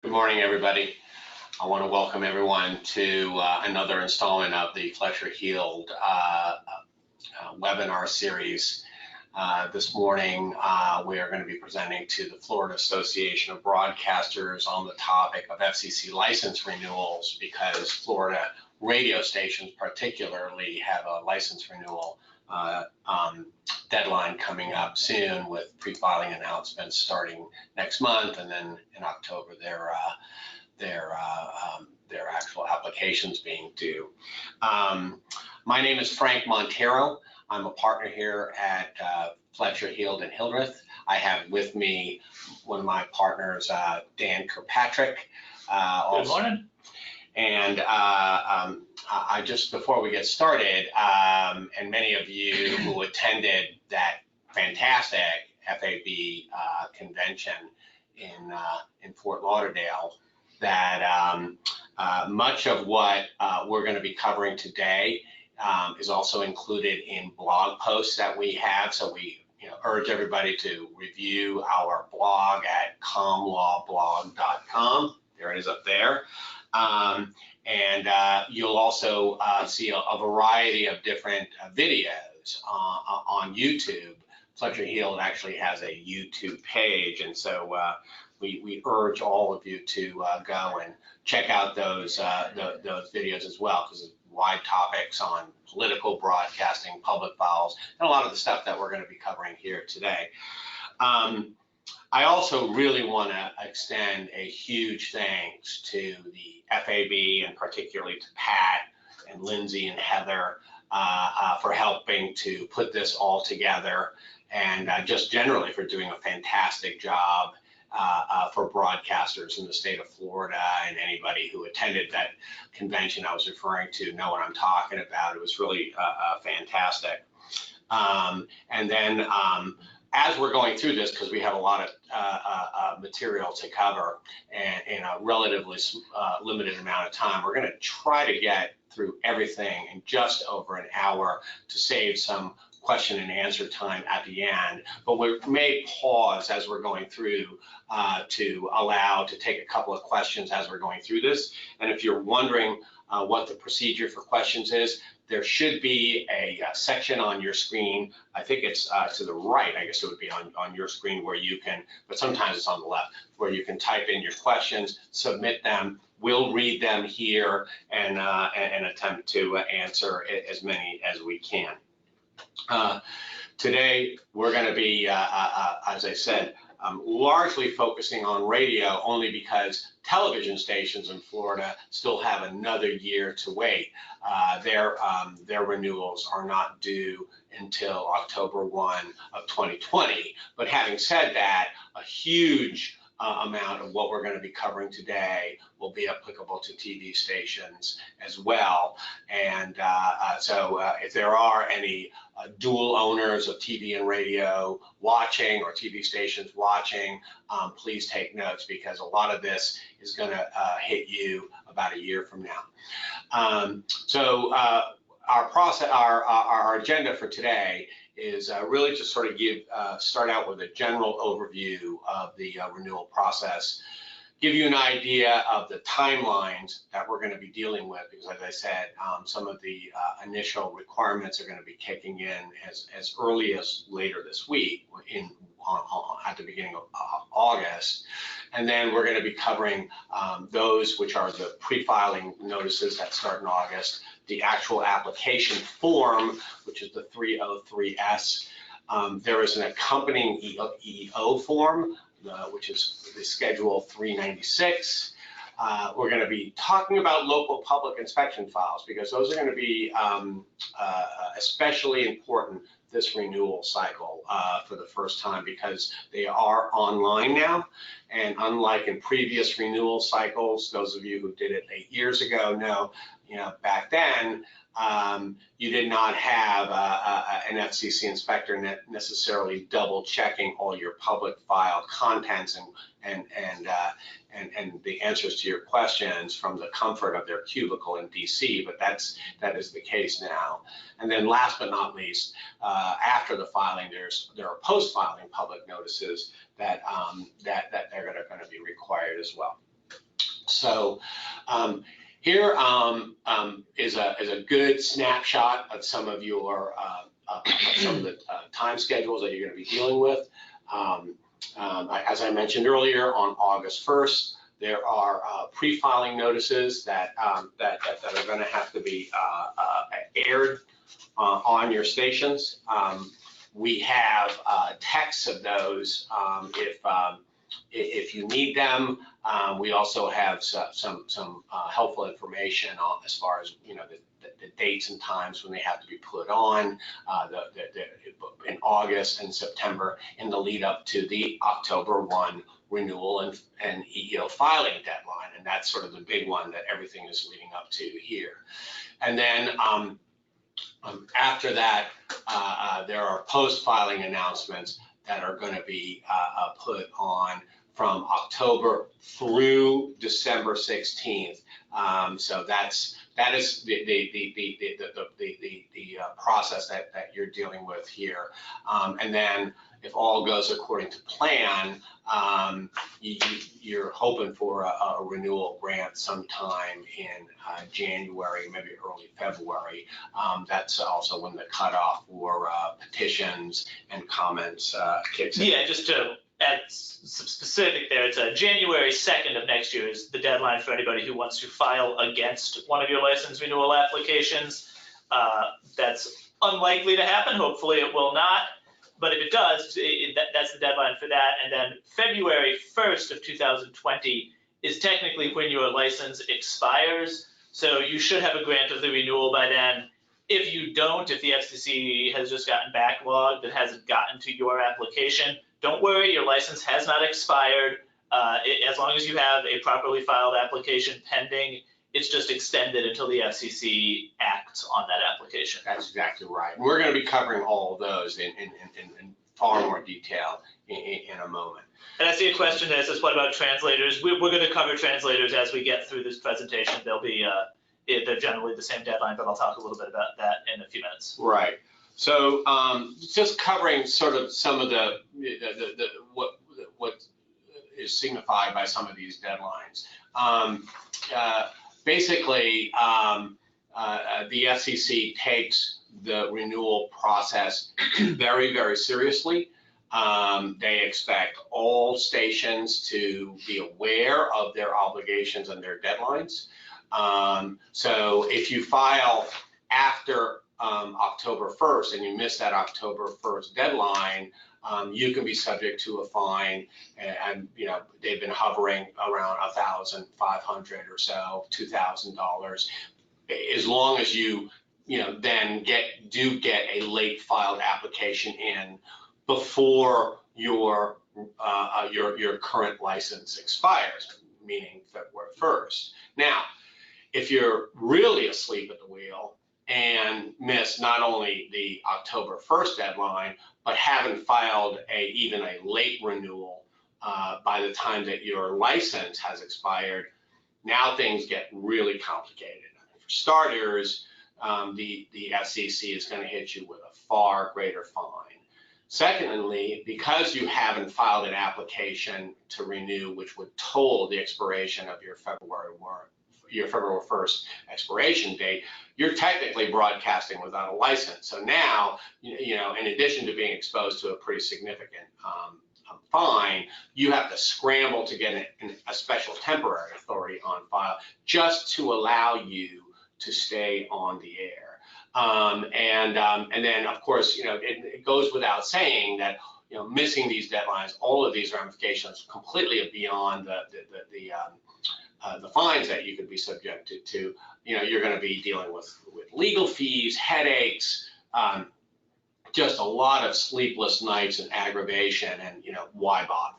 Good morning, everybody. I want to welcome everyone to another installment of the Fletcher Heald webinar series. This morning, we are going to be presenting to the Florida Association of Broadcasters on the topic of FCC license renewals, because Florida radio stations particularly have a license renewal deadline coming up soon, with pre-filing announcements starting next month, and then in October their actual applications being due. My name is Frank Montero. I'm a partner here at Fletcher, Heald, and Hildreth. I have with me one of my partners, Dan Kirkpatrick. Good morning. And I just, before we get started, and many of you who attended that fantastic FAB convention in Fort Lauderdale, that much of what we're going to be covering today is also included in blog posts that we have. So we urge everybody to review our blog at comlawblog.com. There it is up there. And you'll also see a variety of different videos on YouTube. Fletcher Heald actually has a YouTube page, and so we urge all of you to go and check out those videos as well, because it's wide topics on political broadcasting, public files, and a lot of the stuff that we're going to be covering here today. I also really want to extend a huge thanks to the FAB, and particularly to Pat and Lindsay and Heather for helping to put this all together, and just generally for doing a fantastic job for broadcasters in the state of Florida. And anybody who attended that convention I was referring to know what I'm talking about. It was really fantastic. And then as we're going through this, because we have a lot of material to cover and in a relatively limited amount of time, we're going to try to get through everything in just over an hour to save some question and answer time at the end. But we may pause as we're going through to allow to take a couple of questions as we're going through this. And if you're wondering what the procedure for questions is, there should be a section on your screen. I think it's to the right. I guess it would be on your screen, where you can, but sometimes it's on the left, where you can type in your questions, submit them. We'll read them here and attempt to answer as many as we can. Today, we're going to be, as I said, largely focusing on radio, only because television stations in Florida still have another year to wait. Their renewals are not due until October 1 of 2020. But having said that, a huge amount of what we're going to be covering today will be applicable to TV stations as well. And so if there are any dual owners of TV and radio watching, or TV stations watching, please take notes, because a lot of this is going to hit you about a year from now. So our agenda for today is really to sort of start out with a general overview of the renewal process, give you an idea of the timelines that we're going to be dealing with, because as I said, some of the initial requirements are going to be kicking in as early as later this week, at the beginning of August. And then we're going to be covering those which are the pre-filing notices that start in August, the actual application form, which is the 303S. There is an accompanying EO form, which is the Schedule 396. We're going to be talking about local public inspection files, because those are going to be especially important this renewal cycle for the first time, because they are online now. And unlike in previous renewal cycles, those of you who did it 8 years ago know, back then, you did not have an FCC inspector necessarily double checking all your public file contents and the answers to your questions from the comfort of their cubicle in DC, but that is the case now. And then last but not least, after the filing, there are post-filing public notices that they're going to be required as well. So here is a good snapshot of some of your some of the time schedules that you're going to be dealing with. As I mentioned earlier, on August 1st, there are pre-filing notices that are going to have to be aired on your stations. We have texts of those if you need them. We also have some helpful information on, as far as the dates and times when they have to be put on in August and September in the lead up to the October 1 renewal and EEO filing deadline. And that's sort of the big one that everything is leading up to here. And then after that, there are post-filing announcements that are going to be put on from October through December 16th. So that is the process that you're dealing with here. And then, if all goes according to plan, you're hoping for a renewal grant sometime in January, maybe early February. That's also when the cutoff for petitions and comments kicks in. Yeah, just to add some specific there, it's January 2nd of next year is the deadline for anybody who wants to file against one of your license renewal applications. That's unlikely to happen. Hopefully it will not. But if it does, that's the deadline for that. And then February 1st of 2020 is technically when your license expires. So you should have a grant of the renewal by then. If you don't, if the FCC has just gotten backlogged that hasn't gotten to your application, don't worry, your license has not expired. As long as you have a properly filed application pending, it's just extended until the FCC acts on that application. That's exactly right. We're going to be covering all of those in far more detail in a moment. And I see a question that says, what about translators? We're going to cover translators as we get through this presentation. They'll be, they're generally the same deadline, but I'll talk a little bit about that in a few minutes. Right. So just covering sort of some of the what is signified by some of these deadlines. Basically, the FCC takes the renewal process very, very seriously. They expect all stations to be aware of their obligations and their deadlines. So if you file after October 1st and you miss that October 1st deadline, you can be subject to a fine, and they've been hovering around $1,500 or so, $2,000, as long as you then do get a late filed application in before your current license expires, meaning February 1st. Now, if you're really asleep at the wheel and miss not only the October 1st deadline, but haven't filed even a late renewal by the time that your license has expired, now things get really complicated. For starters, the FCC is going to hit you with a far greater fine. Secondly, because you haven't filed an application to renew, which would toll the expiration of your February 1st expiration date, you're technically broadcasting without a license. So now, in addition to being exposed to a pretty significant fine, you have to scramble to get a special temporary authority on file just to allow you to stay on the air. And then, of course, it goes without saying that missing these deadlines, all of these ramifications, completely beyond the fines that you could be subjected to. You're going to be dealing with legal fees, headaches, just a lot of sleepless nights and aggravation. And why bother?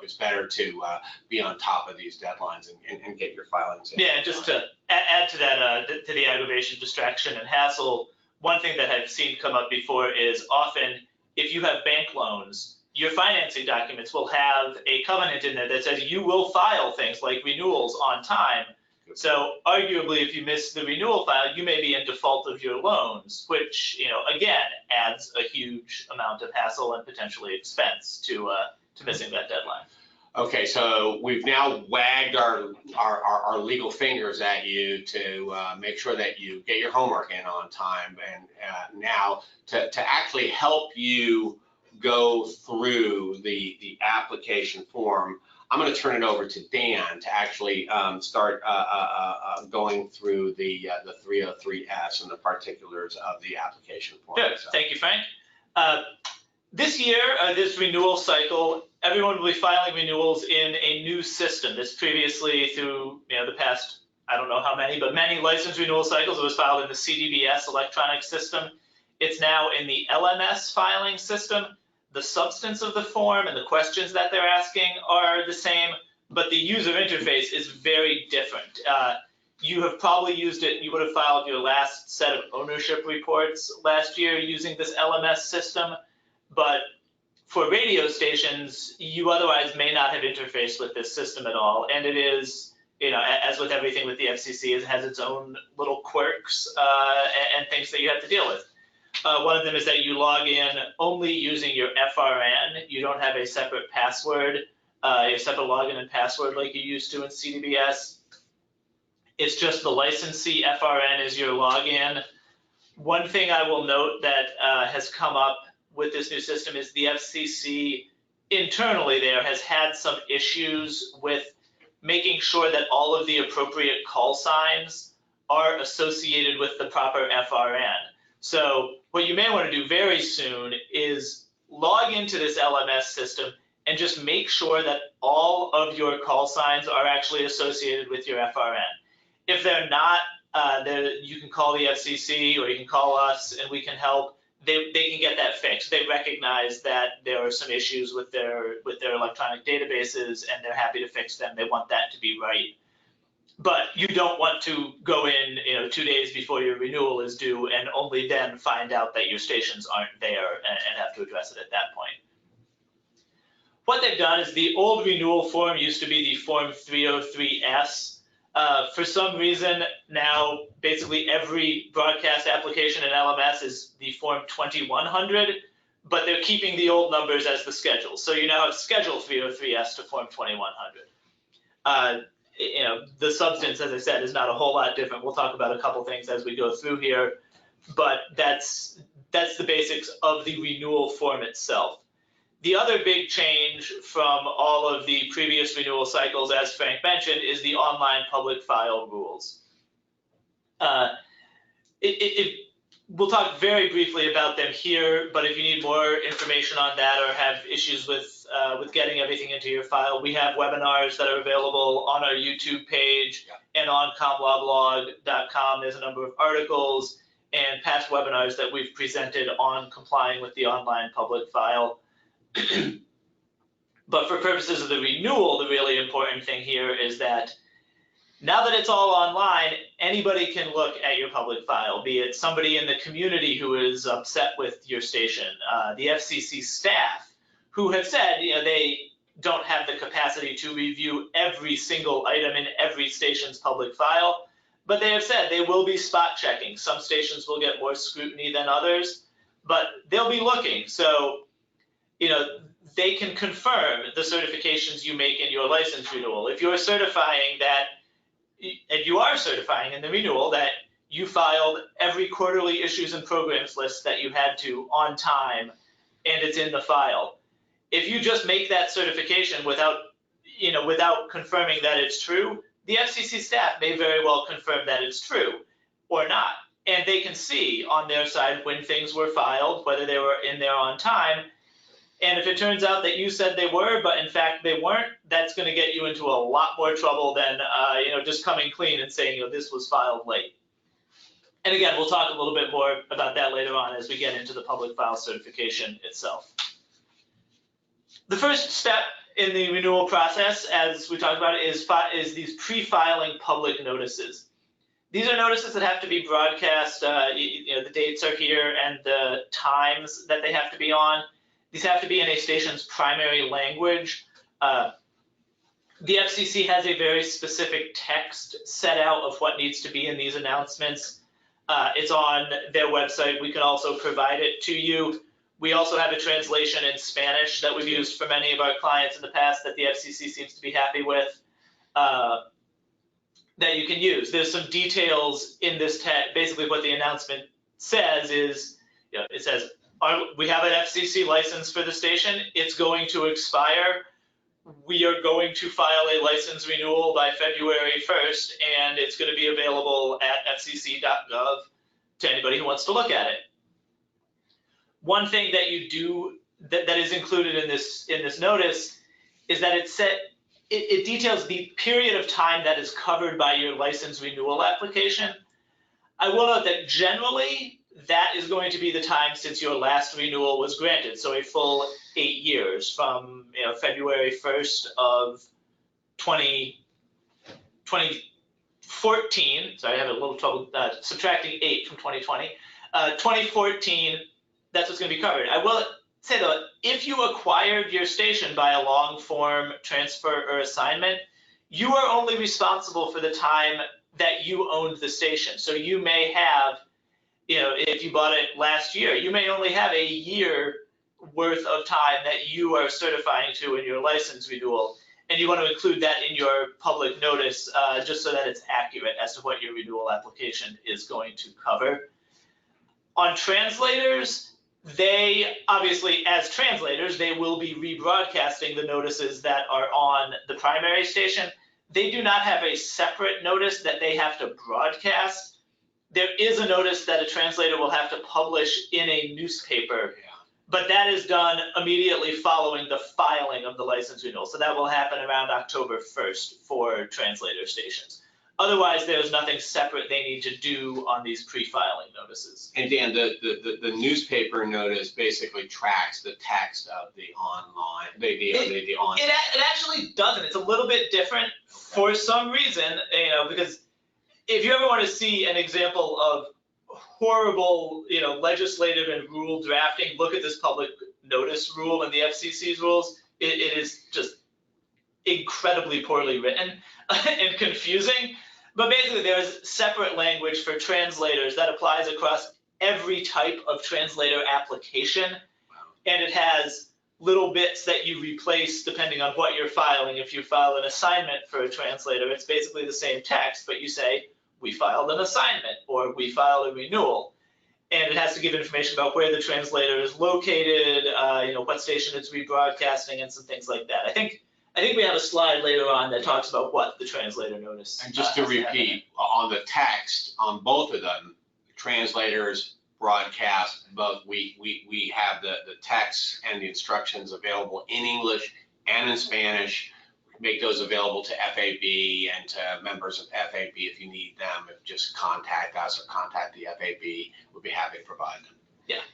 It's better to be on top of these deadlines and get your filings in. Yeah, just to add to that, to the aggravation, distraction, and hassle, one thing that I've seen come up before is often if you have bank loans, your financing documents will have a covenant in there that says you will file things like renewals on time. So arguably, if you miss the renewal file, you may be in default of your loans, which, again, adds a huge amount of hassle and potentially expense to missing that deadline. Okay, so we've now wagged our legal fingers at you to make sure that you get your homework in on time, and now to actually help you go through the application form, I'm going to turn it over to Dan to actually start going through the 303S and the particulars of the application form. Good, thank you, Frank. This year, this renewal cycle, everyone will be filing renewals in a new system. This previously through the past, I don't know how many, but many license renewal cycles, it was filed in the CDBS electronic system. It's now in the LMS filing system. The substance of the form and the questions that they're asking are the same, but the user interface is very different. You have probably used it, you would have filed your last set of ownership reports last year using this LMS system. But for radio stations, you otherwise may not have interfaced with this system at all. And it is, as with everything with the FCC, it has its own little quirks and things that you have to deal with. One of them is that you log in only using your FRN. You don't have a separate password, a separate login and password like you used to in CDBS. It's just the licensee FRN is your login. One thing I will note that has come up with this new system is the FCC internally there has had some issues with making sure that all of the appropriate call signs are associated with the proper FRN. So what you may want to do very soon is log into this LMS system and just make sure that all of your call signs are actually associated with your FRN. If they're not, you can call the FCC or you can call us and we can help. They can get that fixed. They recognize that there are some issues with their electronic databases and they're happy to fix them. They want that to be right. But you don't want to go in 2 days before your renewal is due and only then find out that your stations aren't there and have to address it at that point. What they've done is the old renewal form used to be the form 303S. For some reason, now basically every broadcast application in LMS is the form 2100, but they're keeping the old numbers as the schedule. So you now have schedule 303S to form 2100. The substance, as I said, is not a whole lot different. We'll talk about a couple things as we go through here, but that's the basics of the renewal form itself. The other big change from all of the previous renewal cycles, as Frank mentioned, is the online public file rules. We'll talk very briefly about them here, but if you need more information on that or have issues with getting everything into your file, we have webinars that are available on our YouTube page and on comloblog.com. There's a number of articles and past webinars that we've presented on complying with the online public file. But for purposes of the renewal, the really important thing here is that now that it's all online, anybody can look at your public file, be it somebody in the community who is upset with your station, the FCC staff who have said they don't have the capacity to review every single item in every station's public file, but they have said they will be spot checking. Some stations will get more scrutiny than others, but they'll be looking. So they can confirm the certifications you make in your license renewal. If you're certifying that, and you are certifying in the renewal that you filed every quarterly issues and programs list that you had to on time, and it's in the file. If you just make that certification without confirming that it's true, the FCC staff may very well confirm that it's true or not. And they can see on their side when things were filed, whether they were in there on time. And if it turns out that you said they were, but in fact they weren't, that's going to get you into a lot more trouble than just coming clean and saying this was filed late. And again, we'll talk a little bit more about that later on as we get into the public file certification itself. The first step in the renewal process, as we talked about, is these pre-filing public notices. These are notices that have to be broadcast. The dates are here and the times that they have to be on. These have to be in a station's primary language. The FCC has a very specific text set out of what needs to be in these announcements. It's on their website. We can also provide it to you. We also have a translation in Spanish that we've used for many of our clients in the past that the FCC seems to be happy with, that you can use. There's some details in this text. Basically what the announcement says is, it says, we have an FCC license for the station. It's going to expire. We are going to file a license renewal by February 1st, and it's going to be available at fcc.gov to anybody who wants to look at it. One thing that you do that is included in this notice is that it details the period of time that is covered by your license renewal application. I will note that generally that is going to be the time since your last renewal was granted, so a full 8 years from February 1st of 2014. Sorry, I have a little trouble subtracting 8 from 2020. 2014, that's what's going to be covered. I will say though, if you acquired your station by a long form transfer or assignment, you are only responsible for the time that you owned the station. So you may have, if you bought it last year, you may only have a year worth of time that you are certifying to in your license renewal. And you want to include that in your public notice just so that it's accurate as to what your renewal application is going to cover. On translators, they obviously, as translators, they will be rebroadcasting the notices that are on the primary station. They do not have a separate notice that they have to broadcast. There is a notice that a translator will have to publish in a newspaper, but that is done immediately following the filing of the license renewal. So that will happen around October 1st for translator stations. Otherwise, there's nothing separate they need to do on these pre-filing notices. And Dan, the newspaper notice basically tracks the text of the online, the online. It actually doesn't. It's a little bit different for some reason, because if you ever want to see an example of horrible, legislative and rule drafting, look at this public notice rule and the FCC's rules. It is just incredibly poorly written and confusing. But basically, there's separate language for translators that applies across every type of translator application. And it has little bits that you replace depending on what you're filing. If you file an assignment for a translator, it's basically the same text, but you say, we filed an assignment or we filed a renewal. And it has to give information about where the translator is located, what station it's rebroadcasting, and some things like that. I think we have a slide later on that talks about what the translator notice. And just to repeat, on the text, on both of them, translators broadcast both. We have the text and the instructions available in English and in Spanish. We make those available to FAB and to members of FAB if you need them. Just contact us or contact the FAB. We'll be happy to provide them. Yeah.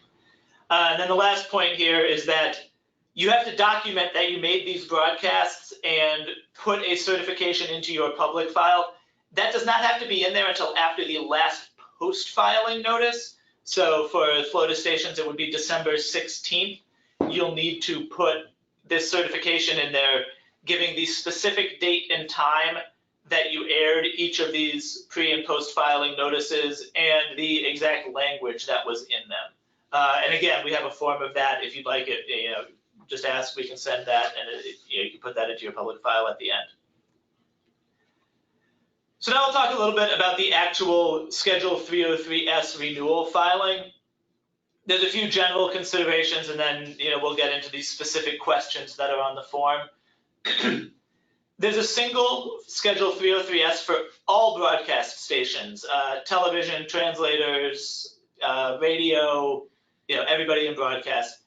And then the last point here is that you have to document that you made these broadcasts and put a certification into your public file. That does not have to be in there until after the last post-filing notice. So for Florida stations, it would be December 16th. You'll need to put this certification in there, giving the specific date and time that you aired each of these pre and post-filing notices and the exact language that was in them. And again, we have a form of that. If you'd like it, just ask, we can send that, and you can put that into your public file at the end. So now we'll talk a little bit about the actual Schedule 303S renewal filing. There's a few general considerations, and then we'll get into these specific questions that are on the form. There's a single Schedule 303S for all broadcast stations, television, translators, radio, everybody in broadcast.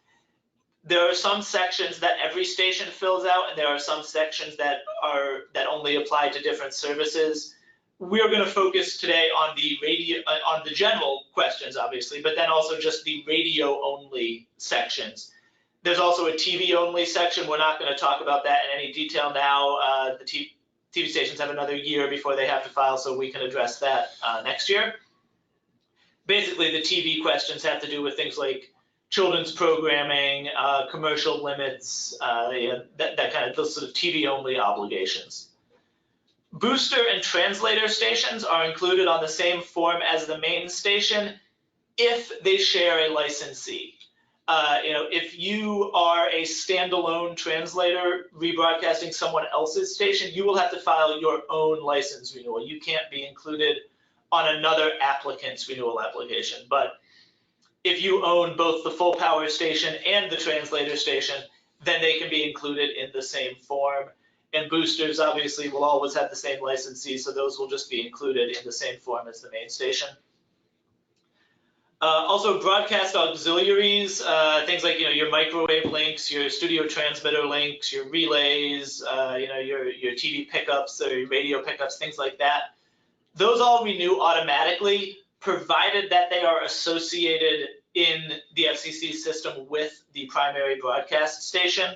There are some sections that every station fills out, and there are some sections that only apply to different services. We're going to focus today on the radio, on the general questions, obviously, but then also just the radio-only sections. There's also a TV-only section. We're not going to talk about that in any detail now. The TV stations have another year before they have to file, so we can address that next year. Basically, the TV questions have to do with things like children's programming, commercial limits, that kind of, those sort of TV-only obligations. Booster and translator stations are included on the same form as the main station if they share a licensee. If you are a standalone translator rebroadcasting someone else's station, you will have to file your own license renewal. You can't be included on another applicant's renewal application. But if you own both the full power station and the translator station, then they can be included in the same form. And boosters obviously will always have the same licensee, so those will just be included in the same form as the main station. Also, broadcast auxiliaries, things like your microwave links, your studio transmitter links, your relays, your TV pickups or your radio pickups, things like that. Those all renew automatically, provided that they are associated in the FCC system with the primary broadcast station.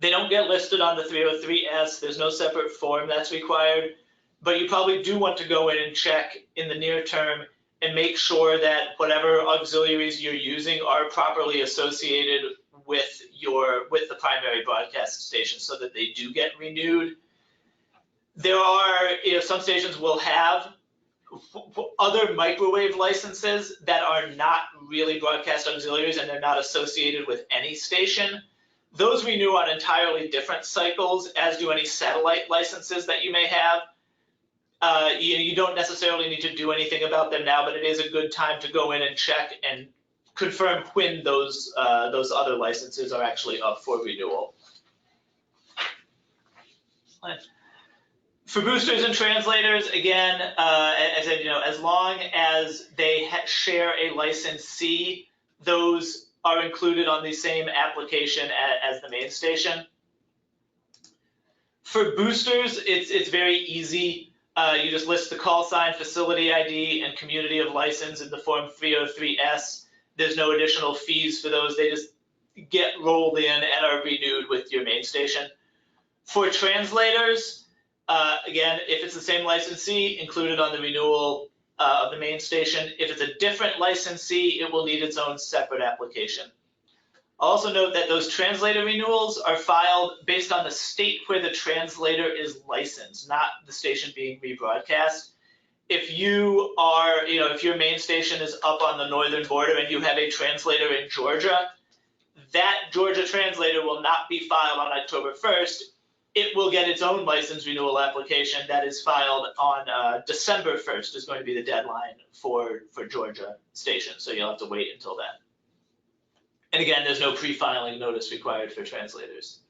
They don't get listed on the 303S. There's no separate form that's required, but you probably do want to go in and check in the near term and make sure that whatever auxiliaries you're using are properly associated with the primary broadcast station so that they do get renewed. There are, some stations will have other microwave licenses that are not really broadcast auxiliaries and they're not associated with any station. Those renew on entirely different cycles, as do any satellite licenses that you may have. You don't necessarily need to do anything about them now, but it is a good time to go in and check and confirm when those other licenses are actually up for renewal. For boosters and translators, again, as I said, as long as they share a licensee, those are included on the same application as the main station. For boosters, it's very easy. You just list the call sign, facility ID, and community of license in the form 303S. There's no additional fees for those. They just get rolled in and are renewed with your main station. For translators, again, if it's the same licensee, included on the renewal of the main station. If it's a different licensee, it will need its own separate application. Also note that those translator renewals are filed based on the state where the translator is licensed, not the station being rebroadcast. If you are, if your main station is up on the northern border and you have a translator in Georgia, that Georgia translator will not be filed on October 1st. It will get its own license renewal application that is filed on December 1st is going to be the deadline for Georgia stations. So you'll have to wait until then. And again, there's no pre-filing notice required for translators.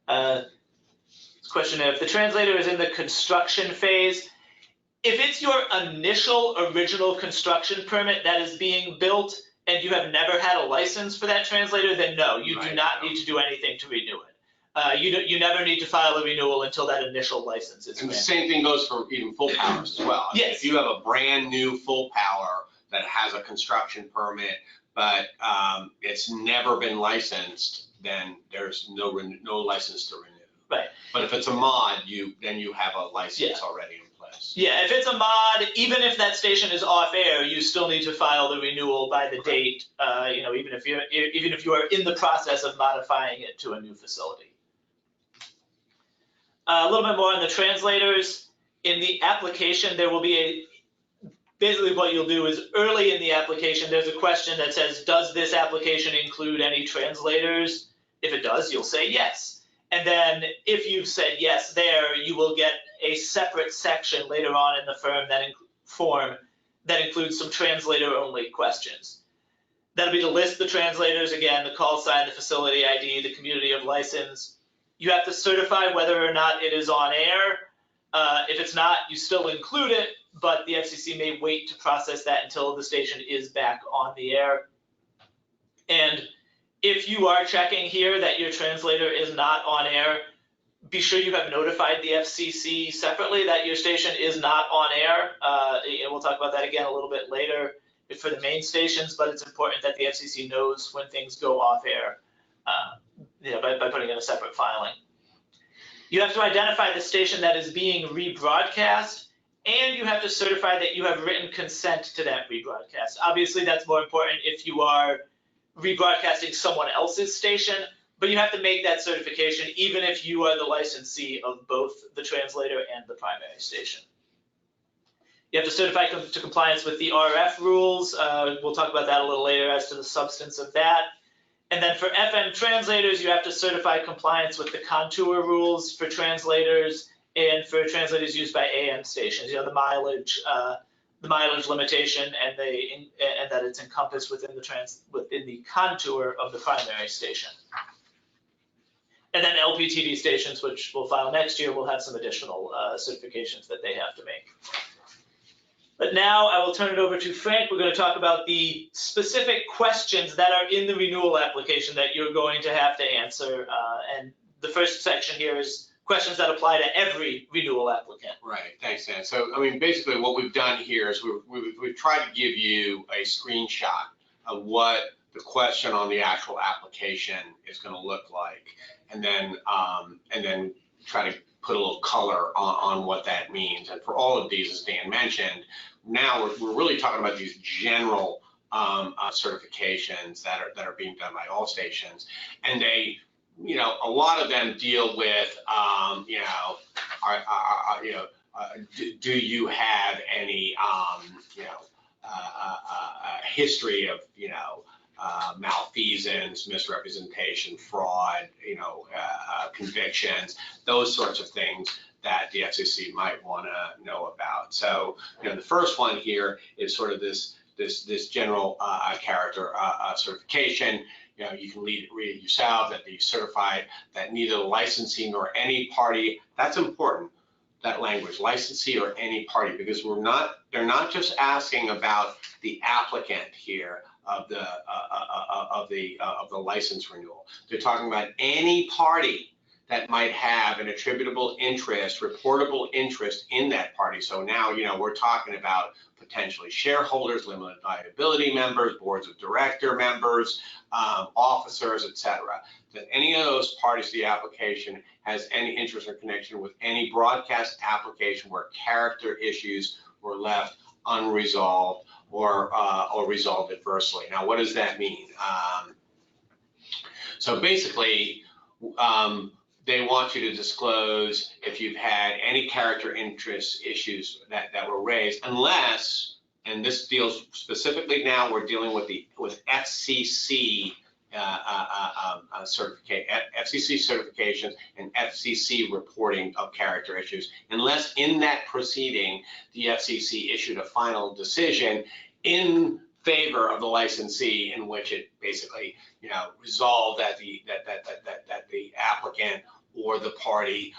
Question: if the translator is in the construction phase, if it's your initial original construction permit that is being built and you have never had a license for that translator, then no, you do not need to do anything to renew it. You never need to file a renewal until that initial license is granted. And the same thing goes for even full powers as well. Yes. If you have a brand new full power that has a construction permit, but it's never been licensed, then there's no license to renew. Right. But if it's a mod, then you have a license already in place. Yeah, if it's a mod, even if that station is off air, you still need to file the renewal by the date. Even if you are in the process of modifying it to a new facility. A little bit more on the translators. In the application, there will be basically what you'll do is early in the application, there's a question that says, does this application include any translators? If it does, you'll say yes. And then if you've said yes there, you will get a separate section later on in the form that includes some translator-only questions. That'll be to list the translators, again, the call sign, the facility ID, the community of license. You have to certify whether or not it is on air. If it's not, you still include it, but the FCC may wait to process that until the station is back on the air. And if you are checking here that your translator is not on air, be sure you have notified the FCC separately that your station is not on air. We'll talk about that again a little bit later for the main stations, but it's important that the FCC knows when things go off air by putting in a separate filing. You have to identify the station that is being rebroadcast, and you have to certify that you have written consent to that rebroadcast. Obviously, that's more important if you are rebroadcasting someone else's station, but you have to make that certification even if you are the licensee of both the translator and the primary station. You have to certify to compliance with the RF rules. We'll talk about that a little later as to the substance of that. And then for FM translators, you have to certify compliance with the contour rules for translators and for translators used by AM stations. You know, the mileage limitation and that it's encompassed within the contour of the primary station. And then LPTV stations, which we'll file next year, will have some additional certifications that they have to make. But now I will turn it over to Frank. We're going to talk about the specific questions that are in the renewal application that you're going to have to answer. And the first section here is questions that apply to every renewal applicant. Right, thanks, Dan. So, I mean, basically what we've done here is we've tried to give you a screenshot of what the question on the actual application is going to look like, and then try to put a little color on what that means. And for all of these, as Dan mentioned, now we're really talking about these general certifications that are being done by all stations, and they, you know, a lot of them deal with, do you have any, history of, malfeasance, misrepresentation, fraud, convictions, those sorts of things that the FCC might want to know about. So, the first one here is sort of this general character certification. You can read it yourself, that they certify that neither the licensee nor any party, that's important, that language, licensee or any party, because they're not just asking about the applicant here of the license renewal. They're talking about any party that might have an attributable interest, reportable interest in that party. So now, we're talking about potentially shareholders, limited liability members, boards of director members, officers, etc. That any of those parties to the application has any interest or connection with any broadcast application where character issues were left unresolved or resolved adversely. Now, what does that mean? So basically, they want you to disclose if you've had any character interest issues that were raised, unless, and this deals specifically now, we're dealing with FCC FCC certifications and FCC reporting of character issues, unless in that proceeding the FCC issued a final decision in favor of the licensee, in which it basically, resolved that the applicant or the party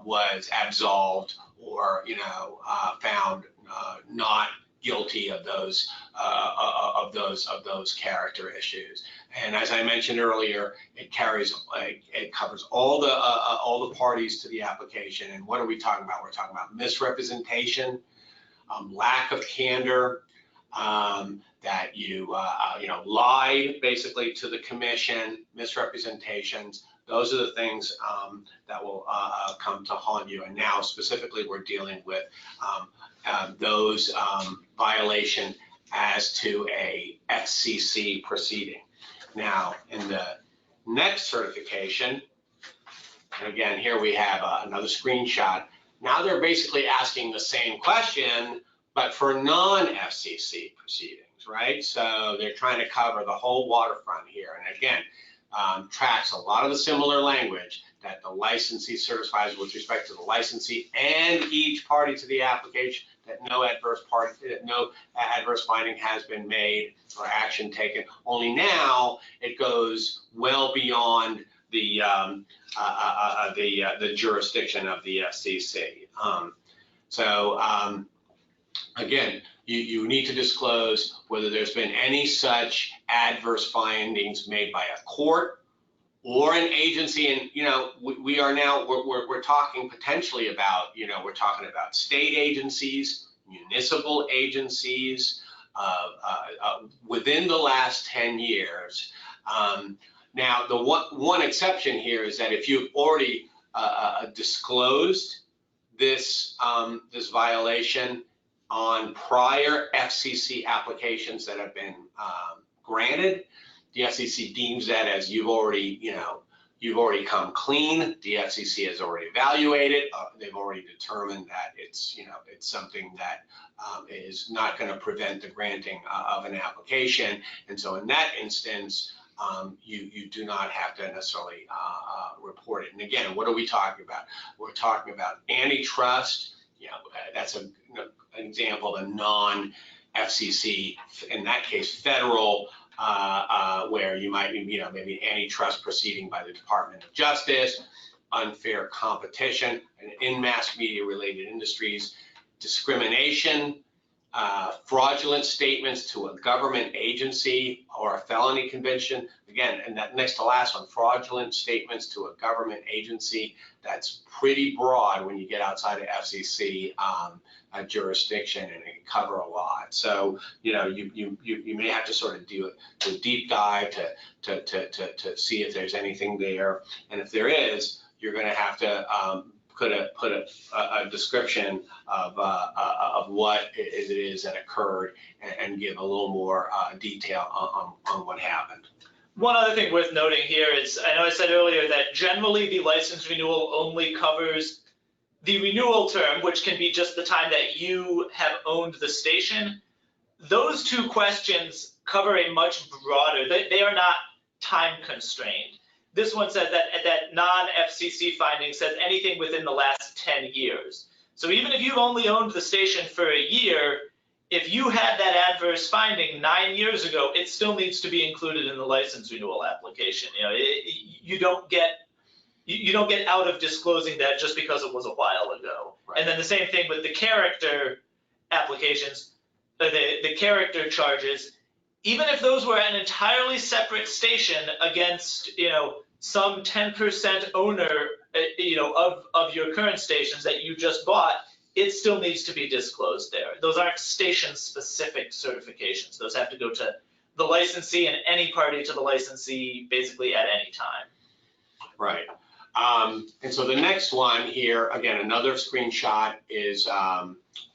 was absolved or, found not guilty of those character issues. And as I mentioned earlier, it covers all the parties to the application. And what are we talking about? We're talking about misrepresentation, lack of candor, that you lied basically to the commission, misrepresentations. Those are the things that will come to haunt you. And now specifically we're dealing with those violation as to a FCC proceeding. Now in the next certification, and again here we have another screenshot. Now they're basically asking the same question, but for non-FCC proceedings, right? So they're trying to cover the whole waterfront here. And again, tracks a lot of the similar language that the licensee certifies with respect to the licensee and each party to the application, that no adverse finding has been made or action taken. Only now it goes well beyond the jurisdiction of the FCC. Again, you need to disclose whether there's been any such adverse findings made by a court or an agency. And we are now we're talking potentially about we're talking about state agencies, municipal agencies within the last 10 years. Now the one exception here is that if you've already disclosed this violation on prior FCC applications that have been granted, the FCC deems that as you've already, you've already come clean. The FCC has already evaluated. They've already determined that it's, it's something that is not going to prevent the granting of an application. And so in that instance, you do not have to necessarily report it. And again, what are we talking about? We're talking about antitrust. That's an example of a non-FCC, in that case, federal, where you might be, maybe an antitrust proceeding by the Department of Justice, unfair competition, and in mass media related industries, discrimination, fraudulent statements to a government agency or a felony conviction. Again, and that next to last one, fraudulent statements to a government agency. That's pretty broad when you get outside of FCC jurisdiction, and it can cover a lot. So you may have to sort of do a deep dive to see if there's anything there, and if there is, you're going to have to put a description of what it is that occurred, and give a little more detail on what happened. One other thing worth noting here is, I know I said earlier that generally the license renewal only covers the renewal term, which can be just the time that you have owned the station. Those two questions cover a much broader, they are not time constrained. This one says that non-FCC finding says anything within the last 10 years. So even if you've only owned the station for a year, if you had that adverse finding 9 years ago, it still needs to be included in the license renewal application. You don't get out of disclosing that just because it was a while ago. Right. And then the same thing with the character applications, the character charges. Even if those were an entirely separate station against, some 10% owner, of your current stations that you just bought, it still needs to be disclosed there. Those aren't station-specific certifications. Those have to go to the licensee and any party to the licensee basically at any time. Right. And so the next one here, again, another screenshot is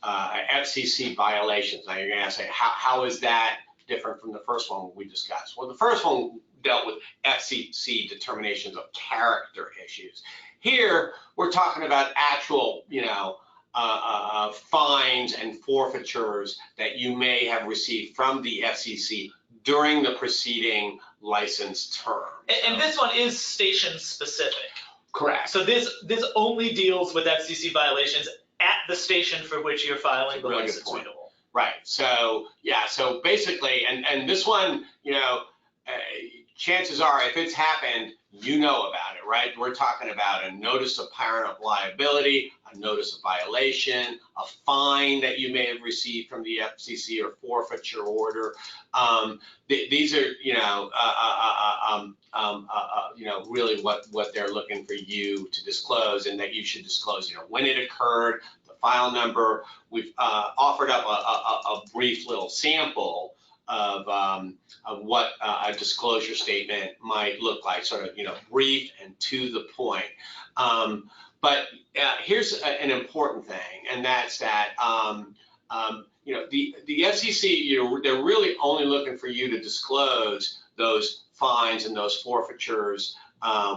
FCC violations. Now you're going to say, how is that different from the first one we discussed? Well, the first one dealt with FCC determinations of character issues. Here, we're talking about actual, fines and forfeitures that you may have received from the FCC during the preceding license term. And this one is station specific. Correct. So this only deals with FCC violations at the station for which you're filing the license renewal. Right. So yeah. So basically, and this one, chances are, if it's happened, you know about it, right? We're talking about a notice of parent of liability, a notice of violation, a fine that you may have received from the FCC, or forfeiture order. These are, really what they're looking for you to disclose, and that you should disclose, when it occurred, the file number. We've offered up a brief little sample of what a disclosure statement might look like, sort of, brief and to the point. But here's an important thing, and that's that, the FCC, they're really only looking for you to disclose those fines and those forfeitures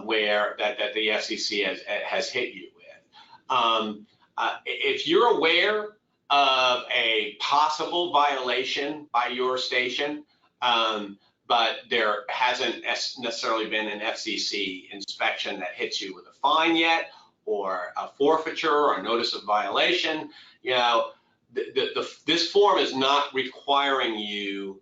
where that the FCC has hit you with. If you're aware of a possible violation by your station, but there hasn't necessarily been an FCC inspection that hits you with a fine yet, or a forfeiture or a notice of violation, this form is not requiring you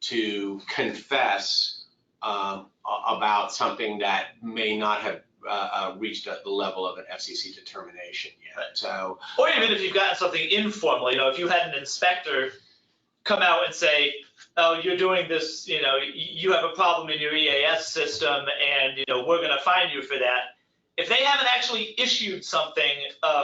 to confess about something that may not have reached the level of an FCC determination yet. Right. So, or even if you've gotten something informal, if you had an inspector come out and say, oh, you're doing this, you have a problem in your EAS system, and we're going to fine you for that. If they haven't actually issued something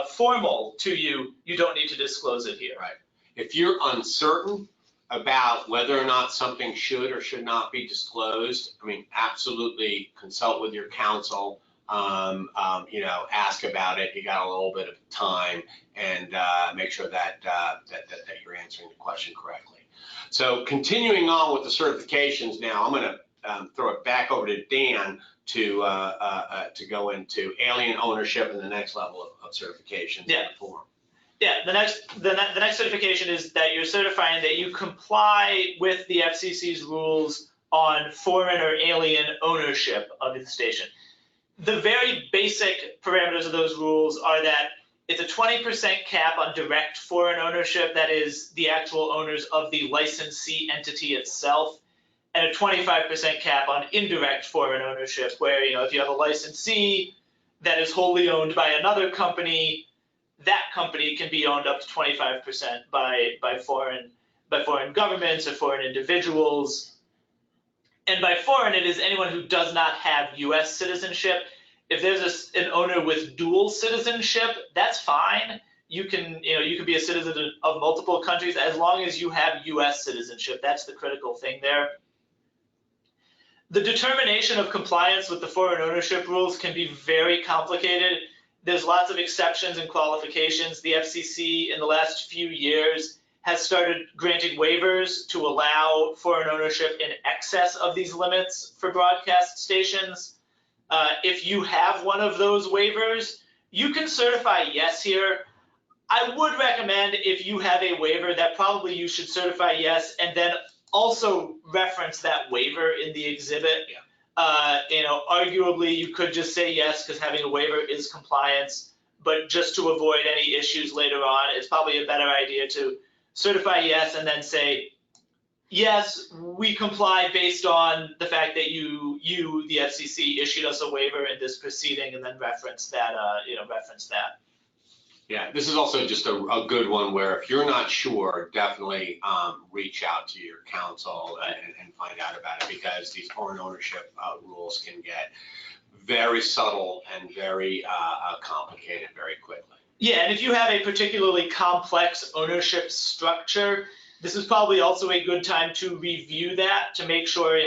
formal to you, you don't need to disclose it here. Right. If you're uncertain about whether or not something should or should not be disclosed, absolutely consult with your counsel. Ask about it. You got a little bit of time, and make sure that you're answering the question correctly. So continuing on with the certifications now, I'm going to throw it back over to Dan to go into alien ownership and the next level of certification. Yeah. Form. Yeah, the next certification is that you're certifying that you comply with the FCC's rules on foreign or alien ownership of the station. The very basic parameters of those rules are that it's a 20% cap on direct foreign ownership, that is the actual owners of the licensee entity itself, and a 25% cap on indirect foreign ownership, where, you know, if you have a licensee that is wholly owned by another company, that company can be owned up to 25% by foreign governments or foreign individuals. And by foreign, it is anyone who does not have U.S. citizenship. If there's an owner with dual citizenship, that's fine. You can be a citizen of multiple countries as long as you have U.S. citizenship. That's the critical thing there. The determination of compliance with the foreign ownership rules can be very complicated. There's lots of exceptions and qualifications. The FCC in the last few years has started granting waivers to allow foreign ownership in excess of these limits for broadcast stations. If you have one of those waivers, you can certify yes here. I would recommend, if you have a waiver, that probably you should certify yes and then also reference that waiver in the exhibit. Yeah. Arguably you could just say yes because having a waiver is compliance, but just to avoid any issues later on, it's probably a better idea to certify yes and then say, yes, we comply based on the fact that you, the FCC, issued us a waiver in this proceeding, and then reference that. Yeah, this is also just a good one where if you're not sure, definitely reach out to your counsel and find out about it, because these foreign ownership rules can get very subtle and very complicated very quickly. Yeah, and if you have a particularly complex ownership structure, this is probably also a good time to review that to make sure,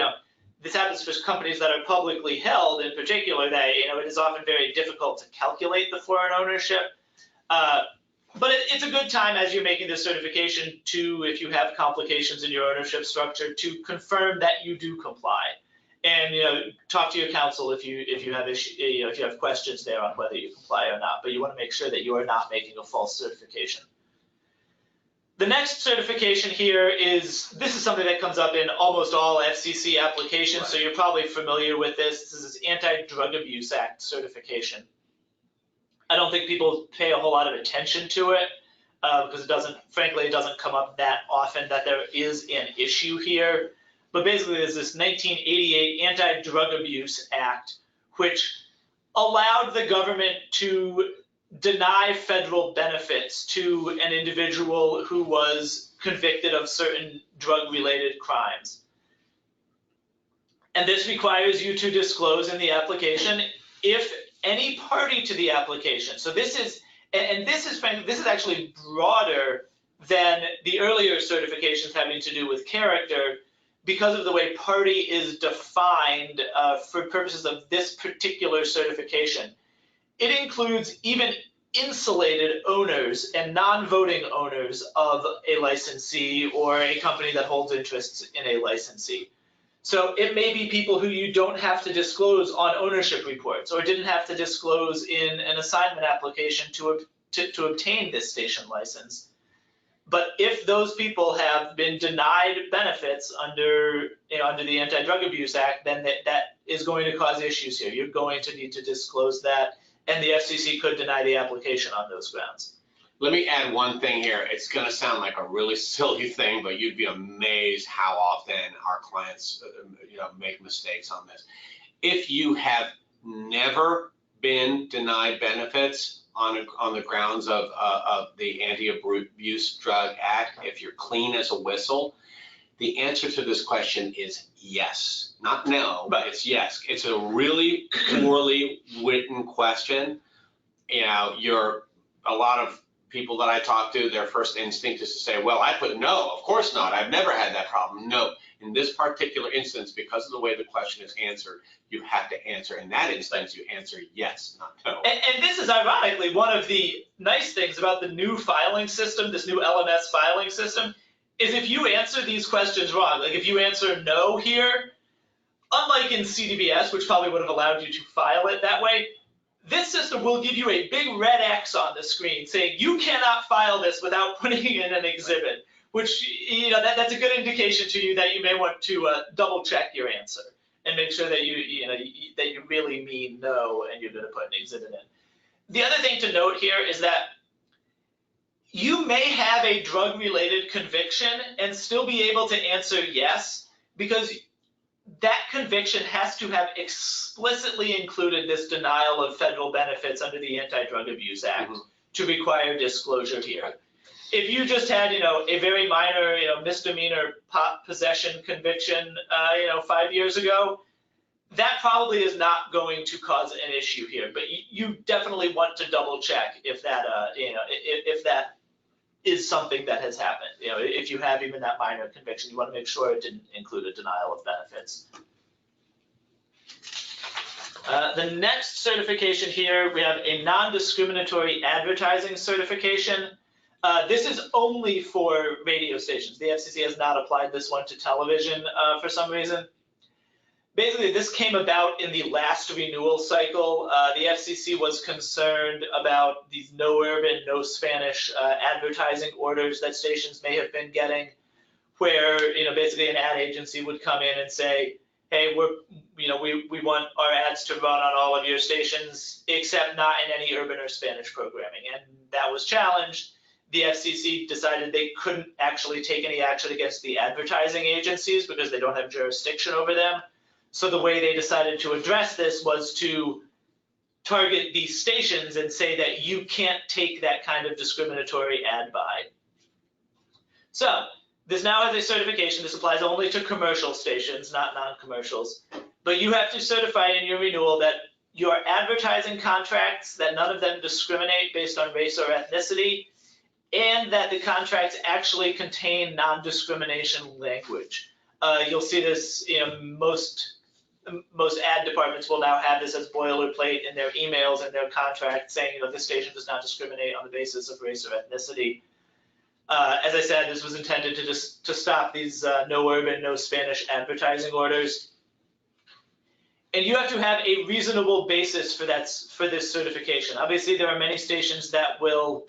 this happens for companies that are publicly held in particular, that, it is often very difficult to calculate the foreign ownership. But it's a good time as you're making this certification to, if you have complications in your ownership structure, to confirm that you do comply, and talk to your counsel if you have questions there on whether you comply or not. But you want to make sure that you are not making a false certification. The next certification here this is something that comes up in almost all FCC applications, right. So you're probably familiar with this. This is Anti-Drug Abuse Act certification. I don't think people pay a whole lot of attention to it because it doesn't come up that often that there is an issue here. But basically, there's this 1988 Anti-Drug Abuse Act, which allowed the government to deny federal benefits to an individual who was convicted of certain drug-related crimes. And this requires you to disclose in the application if any party to the application. So this is actually broader than the earlier certifications having to do with character, because of the way party is defined for purposes of this particular certification. It includes even insulated owners and non-voting owners of a licensee or a company that holds interests in a licensee. So it may be people who you don't have to disclose on ownership reports or didn't have to disclose in an assignment application to obtain this station license. But if those people have been denied benefits under the Anti-Drug Abuse Act, then that is going to cause issues here. You're going to need to disclose that, and the FCC could deny the application on those grounds. Let me add one thing here. It's going to sound like a really silly thing, but you'd be amazed how often our clients, make mistakes on this. If you have never been denied benefits on the grounds of the Anti-Abuse Drug Act, if you're clean as a whistle, the answer to this question is yes, not no, but it's yes. It's a really poorly written question. A lot of people that I talk to, their first instinct is to say, well, I put no, of course not. I've never had that problem. No, in this particular instance, because of the way the question is answered, you have to answer. In that instance, you answer yes, not no. And this is ironically one of the nice things about the new filing system, this new LMS filing system, is if you answer these questions wrong, like if you answer no here, unlike in CDBS, which probably would have allowed you to file it that way, this system will give you a big red X on the screen saying you cannot file this without putting in an exhibit, which, you know, that's a good indication to you that you may want to double check your answer and make sure that that you really mean no and you're going to put an exhibit in. The other thing to note here is that you may have a drug-related conviction and still be able to answer yes, because that conviction has to have explicitly included this denial of federal benefits under the Anti-Drug Abuse Act to require disclosure here. If you just had, a very minor, misdemeanor pot possession conviction, 5 years ago, that probably is not going to cause an issue here. But you definitely want to double check if that, if that is something that has happened. If you have even that minor conviction, you want to make sure it didn't include a denial of benefits. The next certification here, we have a non-discriminatory advertising certification. This is only for radio stations. The FCC has not applied this one to television for some reason. Basically, this came about in the last renewal cycle. The FCC was concerned about these no urban, no Spanish advertising orders that stations may have been getting, where basically an ad agency would come in and say, hey, we want our ads to run on all of your stations, except not in any urban or Spanish programming. And that was challenged. The FCC decided they couldn't actually take any action against the advertising agencies because they don't have jurisdiction over them. So the way they decided to address this was to target these stations and say that you can't take that kind of discriminatory ad buy. So this now has a certification. This applies only to commercial stations, not non-commercials. But you have to certify in your renewal that your advertising contracts, that none of them discriminate based on race or ethnicity, and that the contracts actually contain non-discrimination language. You'll see this in most ad departments will now have this as boilerplate in their emails and their contracts saying, this station does not discriminate on the basis of race or ethnicity. As I said, this was intended to stop these no urban, no Spanish advertising orders. And you have to have a reasonable basis for this certification. Obviously, there are many stations that will,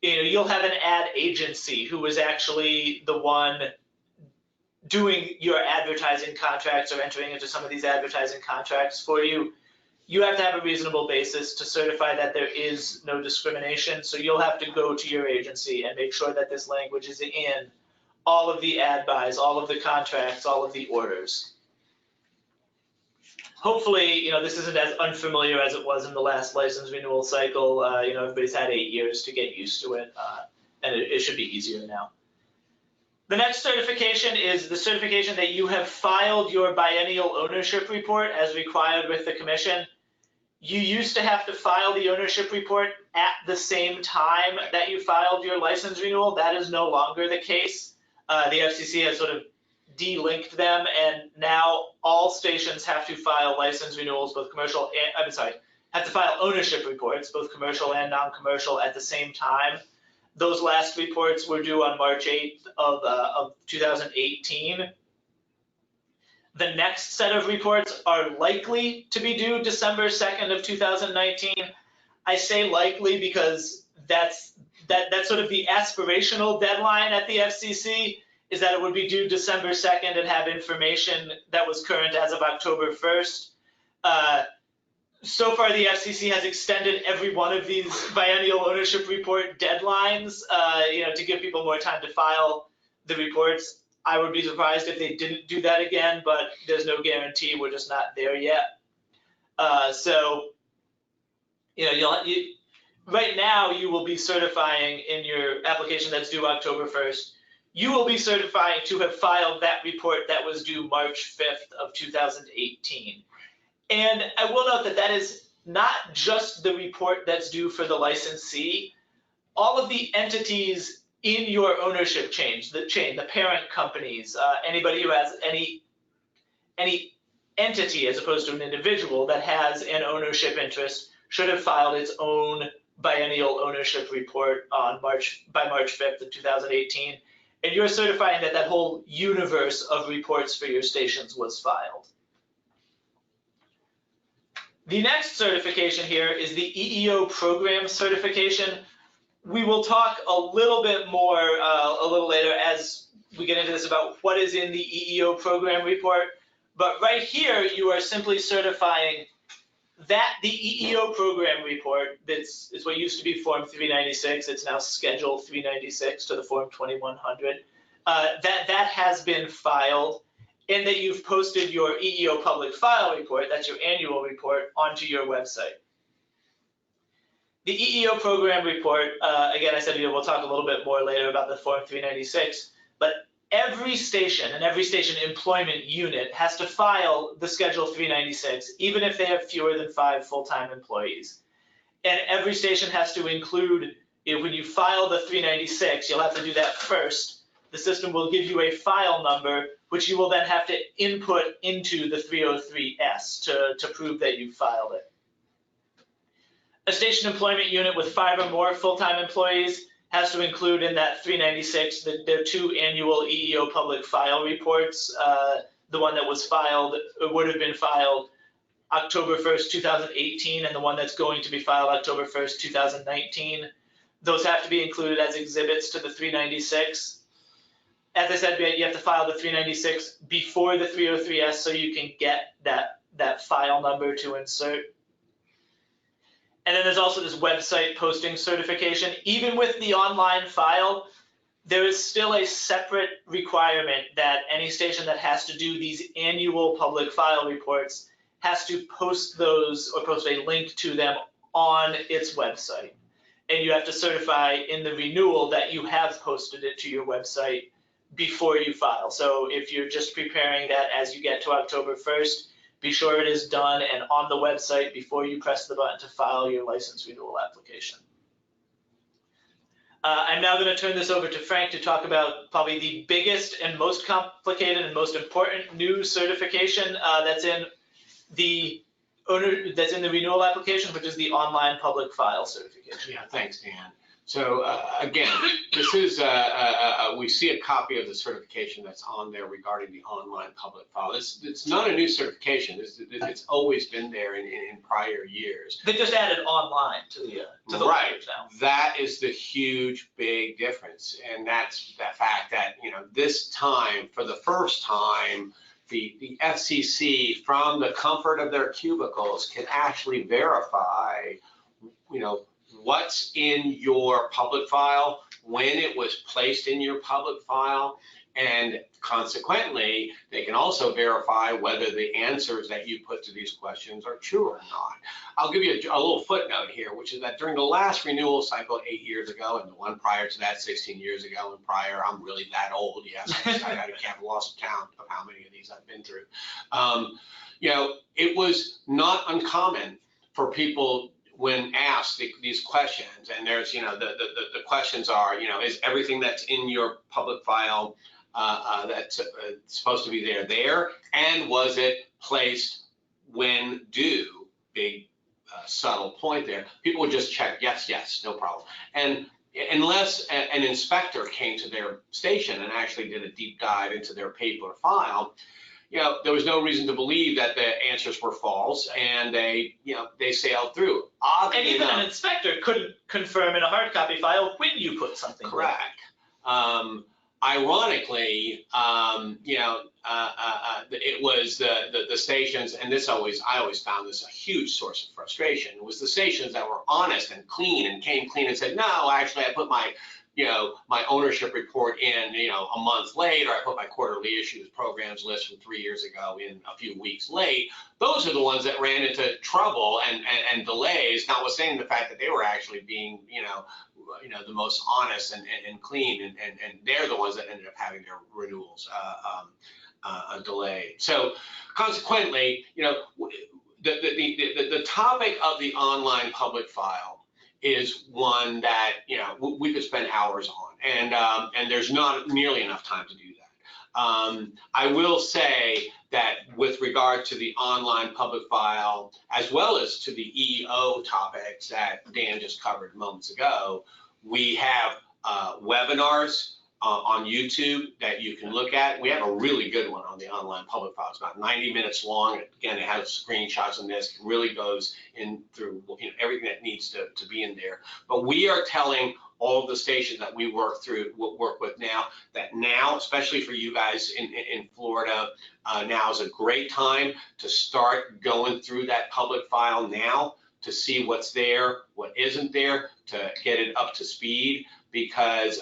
you'll have an ad agency who is actually the one doing your advertising contracts or entering into some of these advertising contracts for you. You have to have a reasonable basis to certify that there is no discrimination. So you'll have to go to your agency and make sure that this language is in all of the ad buys, all of the contracts, all of the orders. Hopefully, this isn't as unfamiliar as it was in the last license renewal cycle. Everybody's had 8 years to get used to it, and it should be easier now. The next certification is the certification that you have filed your biennial ownership report as required with the commission. You used to have to file the ownership report at the same time that you filed your license renewal. That is no longer the case. The FCC has sort of de-linked them, and now all stations have to file license renewals, both commercial and, have to file ownership reports, both commercial and non-commercial, at the same time. Those last reports were due on March 8th of 2018. The next set of reports are likely to be due December 2nd of 2019. I say likely because that's sort of the aspirational deadline at the FCC, is that it would be due December 2nd and have information that was current as of October 1st. So far, the FCC has extended every one of these biennial ownership report deadlines, to give people more time to file the reports. I would be surprised if they didn't do that again, but there's no guarantee. We're just not there yet. Right now, you will be certifying in your application that's due October 1st. You will be certifying to have filed that report that was due March 5th of 2018. And I will note that that is not just the report that's due for the licensee. All of the entities in your ownership chain, the parent companies, anybody who has any entity as opposed to an individual that has an ownership interest should have filed its own biennial ownership report by March 5th of 2018. And you're certifying that that whole universe of reports for your stations was filed. The next certification here is the EEO program certification. We will talk a little bit more a little later as we get into this about what is in the EEO program report. But right here, you are simply certifying that the EEO program report, that's is what used to be Form 396, it's now Schedule 396 to the Form 2100, that has been filed, and that you've posted your EEO public file report, that's your annual report, onto your website. The EEO program report, again, I said we'll talk a little bit more later about the Form 396, but every station and every station employment unit has to file the Schedule 396, even if they have fewer than 5 full-time employees. And every station has to include, when you file the 396, you'll have to do that first. The system will give you a file number, which you will then have to input into the 303S to prove that you filed it. A station employment unit with 5 or more full-time employees has to include in that 396 their 2 annual EEO public file reports. The one that was filed, would have been filed October 1st, 2018, and the one that's going to be filed October 1st, 2019. Those have to be included as exhibits to the 396. As I said, you have to file the 396 before the 303S so you can get that file number to insert. And then there's also this website posting certification. Even with the online file, there is still a separate requirement that any station that has to do these annual public file reports has to post those or post a link to them on its website. And you have to certify in the renewal that you have posted it to your website before you file. So if you're just preparing that as you get to October 1st, be sure it is done and on the website before you press the button to file your license renewal application. I'm now going to turn this over to Frank to talk about probably the biggest and most complicated and most important new certification that's in the renewal application, which is the online public file certification. Yeah, thanks, Dan. So again, this is, we see a copy of the certification that's on there regarding the online public file. It's not a new certification. It's always been there in prior years. They just added online to the right now. That is the huge, big difference. And that's the fact that, this time, for the first time, the FCC, from the comfort of their cubicles, can actually verify, what's in your public file, when it was placed in your public file, and consequently, they can also verify whether the answers that you put to these questions are true or not. I'll give you a little footnote here, which is that during the last renewal cycle 8 years ago, and the one prior to that 16 years ago and prior, I'm really that old, yes, I can't lost count of how many of these I've been through. It was not uncommon for people, when asked these questions, and there's, the questions are, is everything that's in your public file that's supposed to be there, and was it placed when due? Big subtle point there. People would just check yes, no problem. And unless an inspector came to their station and actually did a deep dive into their paper file, there was no reason to believe that the answers were false, and they sailed through. And even an inspector couldn't confirm in a hard copy file when you put something. Correct. Ironically, it was the stations, and I always found this a huge source of frustration. It was the stations that were honest and clean and came clean and said, no, actually, I put my ownership report in, a month late, or I put my quarterly issues programs list from 3 years ago in a few weeks late. Those are the ones that ran into trouble and delays, notwithstanding the fact that they were actually being, the most honest and clean, and they're the ones that ended up having their renewals delayed. So consequently, the topic of the online public file is one that we could spend hours on, and there's not nearly enough time to do that. I will say that with regard to the online public file, as well as to the EEO topics that Dan just covered moments ago, we have webinars on YouTube that you can look at. We have a really good one on the online public file. It's about 90 minutes long. Again, it has screenshots on this. It really goes in through everything that needs to be in there. But we are telling all of the stations that we work with now, that now, especially for you guys in Florida, now is a great time to start going through that public file now to see what's there, what isn't there, to get it up to speed, because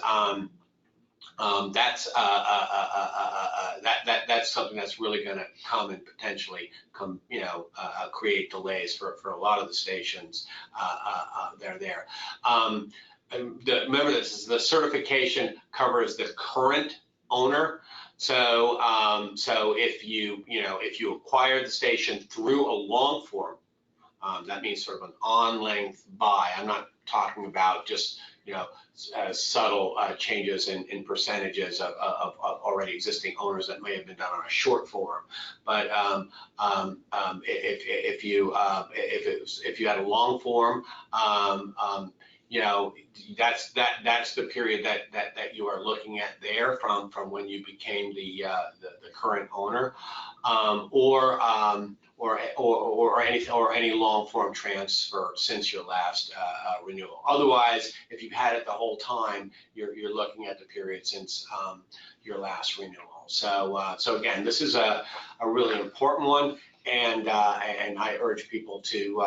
that's something that's really going to come and potentially create delays for a lot of the stations that are there. Remember, this the certification covers the current owner. So if you acquire the station through a long form, that means sort of an on-length buy. I'm not talking about just subtle changes in percentages of already existing owners that may have been done on a short form. But if you had a long form, that's the period that you are looking at there from when you became the current owner, or any long form transfer since your last renewal. Otherwise, if you've had it the whole time, you're looking at the period since your last renewal. So again, this is a really important one, and I urge people to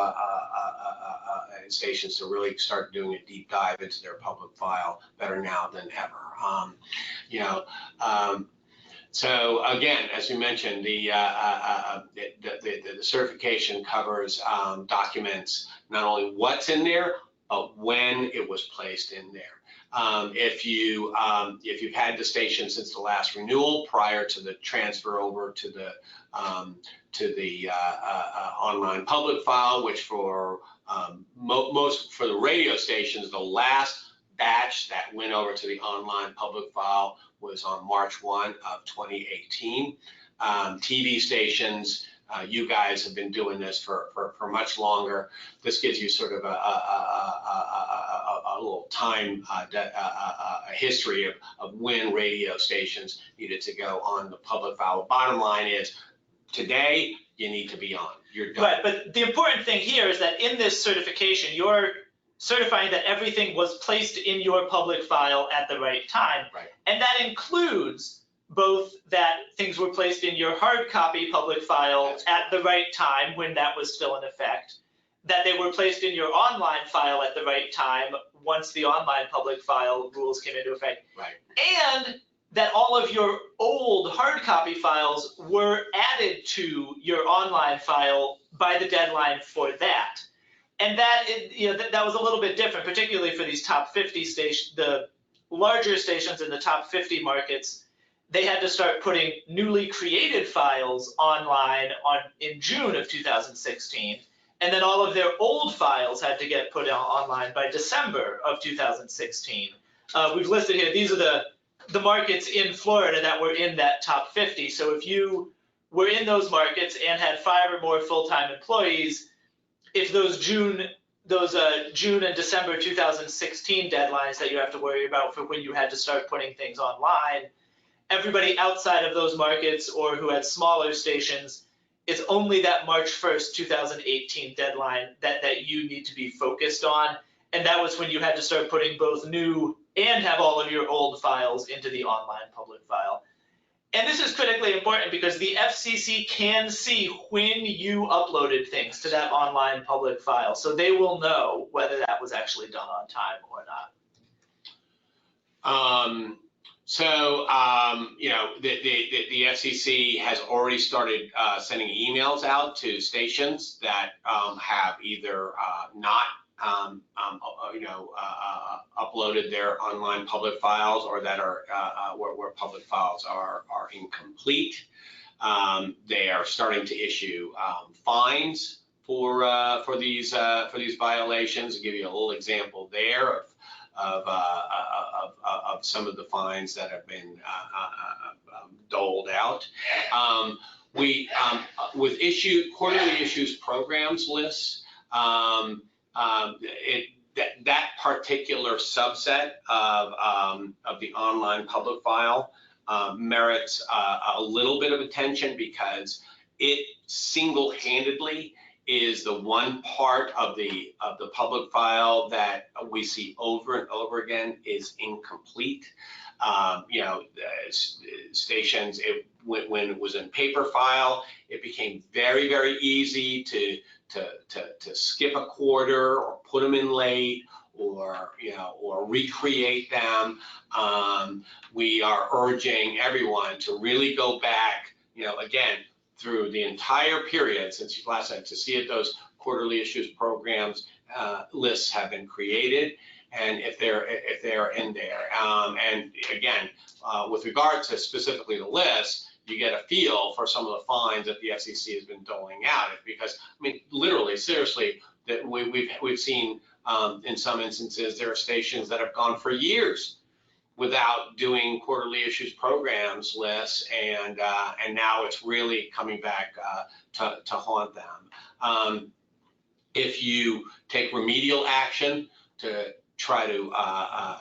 stations to really start doing a deep dive into their public file, better now than ever. So again, as we mentioned, the certification covers documents, not only what's in there, but when it was placed in there. If you've had the station since the last renewal, prior to the transfer over to the online public file, which for most for the radio stations, the last batch that went over to the online public file was on March 1 of 2018. TV stations, you guys have been doing this for much longer. This gives you sort of a little time a history of when radio stations needed to go on the public file. The bottom line is, today you need to be on. You're done. Right, but the important thing here is that in this certification, you're certifying that everything was placed in your public file at the right time. Right. And that includes both that things were placed in your hard copy public file at the right time when that was still in effect, that they were placed in your online file at the right time once the online public file rules came into effect. Right. And that all of your old hard copy files were added to your online file by the deadline for that. And that, that was a little bit different, particularly for these top 50 stations, the larger stations in the top 50 markets. They had to start putting newly created files online in June of 2016. And then all of their old files had to get put online by December of 2016. We've listed here, these are the markets in Florida that were in that top 50. So if you were in those markets and had 5 or more full-time employees, if those June and December 2016 deadlines that you have to worry about for when you had to start putting things online, everybody outside of those markets or who had smaller stations, it's only that March 1st, 2018 deadline that you need to be focused on. And that was when you had to start putting both new and have all of your old files into the online public file. And this is critically important because the FCC can see when you uploaded things to that online public file. So they will know whether that was actually done on time or not. The FCC has already started sending emails out to stations that have either not uploaded their online public files, or that are where public files are incomplete. They are starting to issue fines for these violations. I'll give you a little example there of some of the fines that have been doled out. With quarterly issues programs lists, that particular subset of the online public file merits a little bit of attention, because it single-handedly is the one part of the public file that we see over and over again is incomplete. You know, stations, when it was in paper file, it became very, very easy to skip a quarter or put them in late, or, you know, or recreate them. We are urging everyone to really go back, you know, again, through the entire period since last time, to see if those quarterly issues programs lists have been created, and if they're in there. And again, with regard to specifically the list, you get a feel for some of the fines that the FCC has been doling out. Because, I mean, literally, seriously, that we've seen in some instances there are stations that have gone for years without doing quarterly issues programs lists, and now it's really coming back to haunt them. If you take remedial action to try to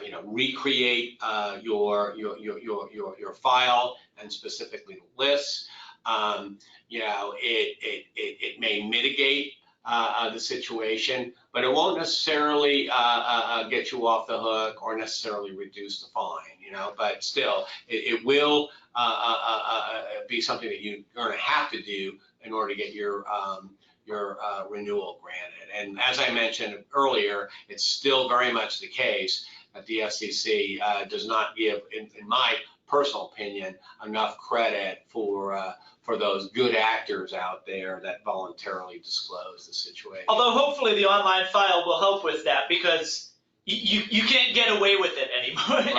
you know, recreate your file, and specifically the lists, you know, it may mitigate the situation, but it won't necessarily get you off the hook or necessarily reduce the fine, you know. But still, it will be something that you're going to have to do in order to get your renewal granted. And as I mentioned earlier, it's still very much the case that the FCC does not give, in my personal opinion, enough credit for those good actors out there that voluntarily disclose the situation. Although hopefully the online file will help with that, because you can't get away with it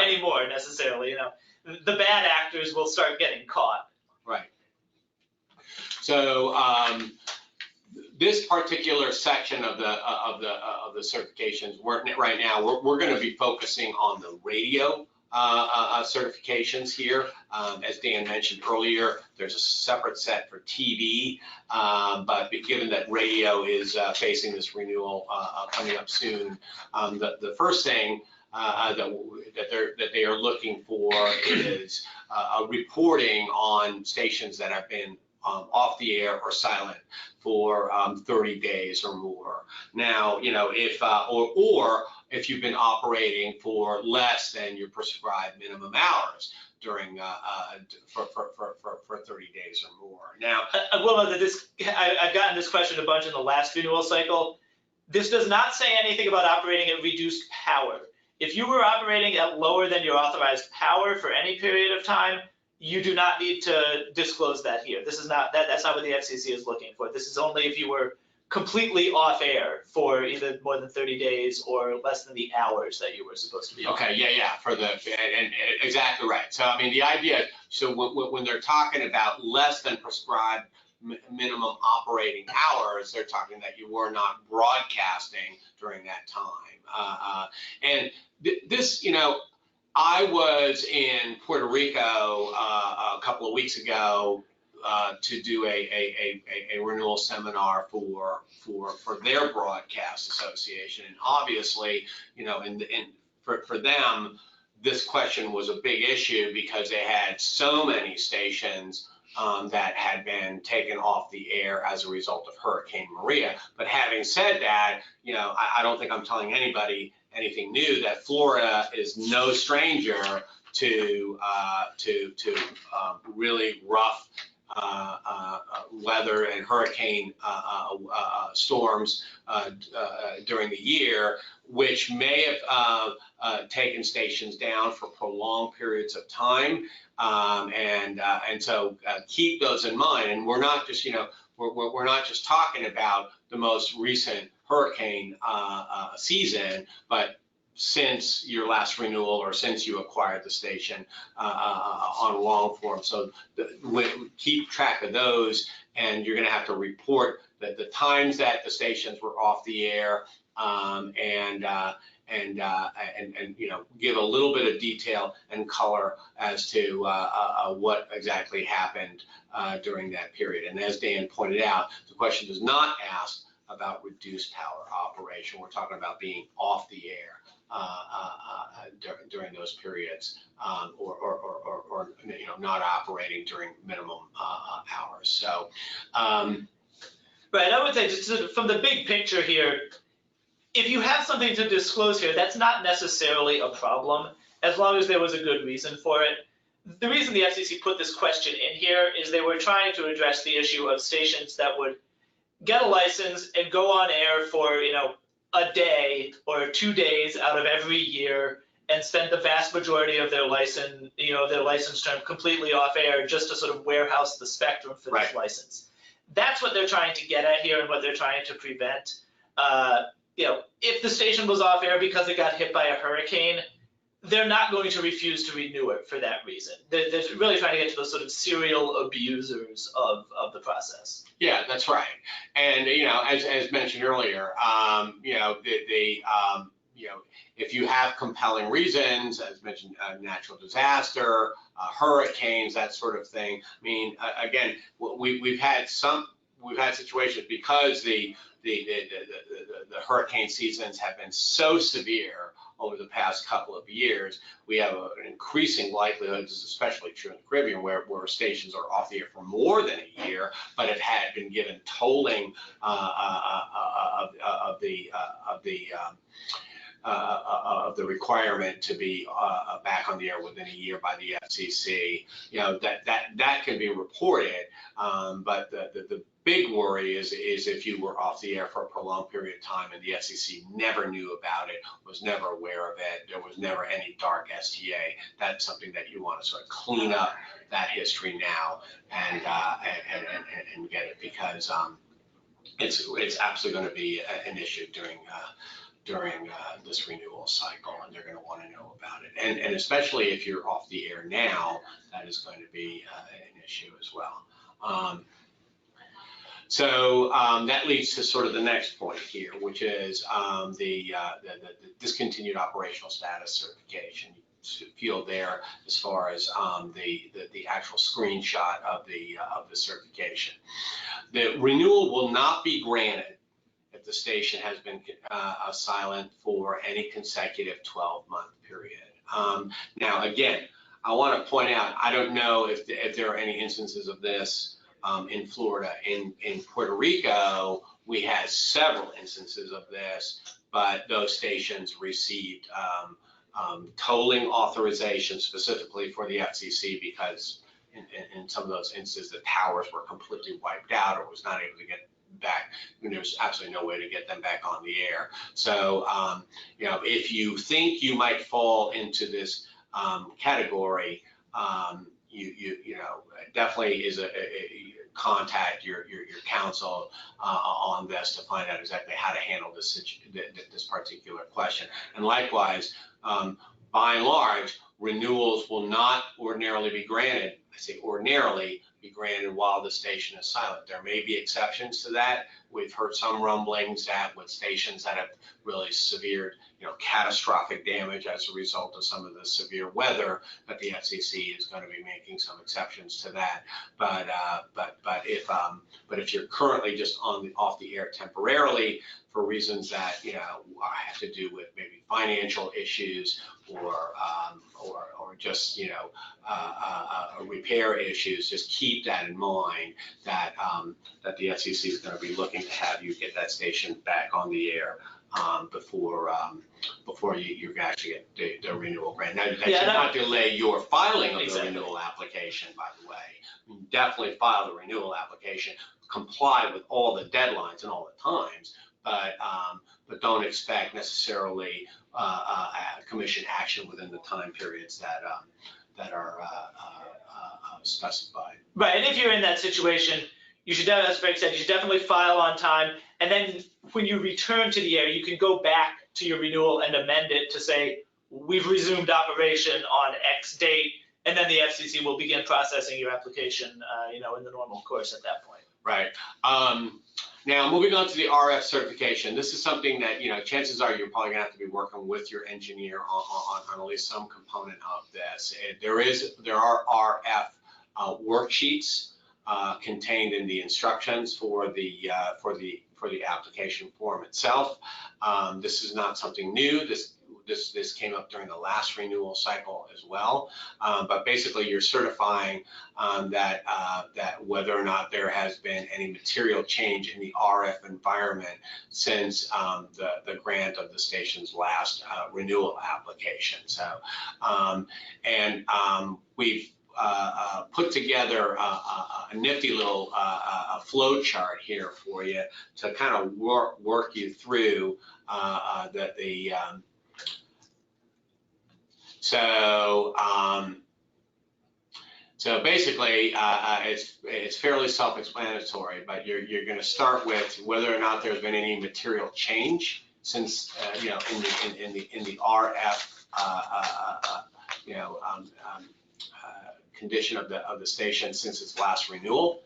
anymore necessarily. You know, the bad actors will start getting caught. Right. So this particular section of the certifications, right now we're going to be focusing on the radio certifications here. As Dan mentioned earlier, there's a separate set for TV, but given that radio is facing this renewal coming up soon, the first thing that they are looking for is a reporting on stations that have been off the air or silent for 30 days or more. Now, you know, if or if you've been operating for less than your prescribed minimum hours during for 30 days or more. Now, I will note that I've gotten this question a bunch in the last renewal cycle. This does not say anything about operating at reduced power. If you were operating at lower than your authorized power for any period of time, you do not need to disclose that here. This is not that's not what the FCC is looking for. This is only if you were completely off air for either more than 30 days or less than the hours that you were supposed to be on. Okay, yeah, and exactly right. So I mean, the idea, so when they're talking about less than prescribed minimum operating hours, they're talking that you were not broadcasting during that time. And this, you know, I was in Puerto Rico a couple of weeks ago to do a renewal seminar for their broadcast association, and obviously, you know, for them, this question was a big issue because they had so many stations that had been taken off the air as a result of Hurricane Maria. But having said that, you know, I don't think I'm telling anybody anything new that Florida is no stranger to really rough weather and hurricane storms during the year, which may have taken stations down for prolonged periods of time, and so keep those in mind. And we're not just, you know, we're not just talking about the most recent hurricane season, but since your last renewal or since you acquired the station on long form. So keep track of those, and you're going to have to report the times that the stations were off the air, and you know, give a little bit of detail and color as to what exactly happened during that period. And as Dan pointed out, the question does not ask about reduced power operation. We're talking about being off the air during those periods, or not operating during minimum hours. So, right. I would say just from the big picture here, if you have something to disclose here, that's not necessarily a problem as long as there was a good reason for it. The reason the FCC put this question in here is they were trying to address the issue of stations that would get a license and go on air for, a day or 2 days out of every year and spend the vast majority of their license term completely off air just to sort of warehouse the spectrum for this license. That's what they're trying to get at here and what they're trying to prevent. If the station was off air because it got hit by a hurricane, they're not going to refuse to renew it for that reason. They're really trying to get to those sort of serial abusers of the process. Yeah, that's right. And, as mentioned earlier, if you have compelling reasons, as mentioned, natural disaster, hurricanes, that sort of thing. I mean, again, we've had situations because the hurricane seasons have been so severe over the past couple of years. We have an increasing likelihood, this is especially true in the Caribbean, where stations are off the air for more than a year, but have been given tolling of the requirement to be back on the air within a year by the FCC. That can be reported, but the big worry is if you were off the air for a prolonged period of time and the FCC never knew about it, was never aware of it, there was never any dark STA. That's something that you want to sort of clean up that history now and get it, because it's absolutely going to be an issue during this renewal cycle, and they're going to want to know about it. And especially if you're off the air now, that is going to be an issue as well. So that leads to sort of the next point here, which is the discontinued operational status certification field there, as far as the actual screenshot of the certification. The renewal will not be granted if the station has been silent for any consecutive 12-month period. Now, again, I want to point out, I don't know if there are any instances of this in Florida. In Puerto Rico, we had several instances of this, but those stations received tolling authorization specifically for the FCC because in some of those instances, the towers were completely wiped out or was not able to get back, and there's absolutely no way to get them back on the air. So, if you think you might fall into this category, definitely is a contact your counsel on this to find out exactly how to handle this particular question. And likewise, by and large, renewals will not ordinarily be granted. I say ordinarily be granted while the station is silent. There may be exceptions to that. We've heard some rumblings that with stations that have really severe, catastrophic damage as a result of some of the severe weather, that the FCC is going to be making some exceptions to that. But if you're currently just off the air temporarily for reasons that have to do with maybe financial issues or just repair issues, just keep that in mind that the FCC is going to be looking to have you get that station back on the air before you actually get the renewal grant. Now, that should not delay your filing of the renewal application, by the way. You definitely file the renewal application, comply with all the deadlines and all the times, but don't expect necessarily commission action within the time periods that are specified. Right, and if you're in that situation, you should, as Greg said, you should definitely file on time. And then when you return to the air, you can go back to your renewal and amend it to say, we've resumed operation on X date, and then the FCC will begin processing your application, in the normal course at that point. Right. Now, moving on to the RF certification, this is something that, chances are you're probably gonna have to be working with your engineer on at least some component of this. There are RF worksheets contained in the instructions for the application form itself. This is not something new. This came up during the last renewal cycle as well. But basically, you're certifying that whether or not there has been any material change in the RF environment since the grant of the station's last renewal application. So, we've put together a nifty little flow chart here for you to kind of work you through So basically, it's fairly self-explanatory, but you're going to start with whether or not there's been any material change since in the RF condition of the station since its last renewal.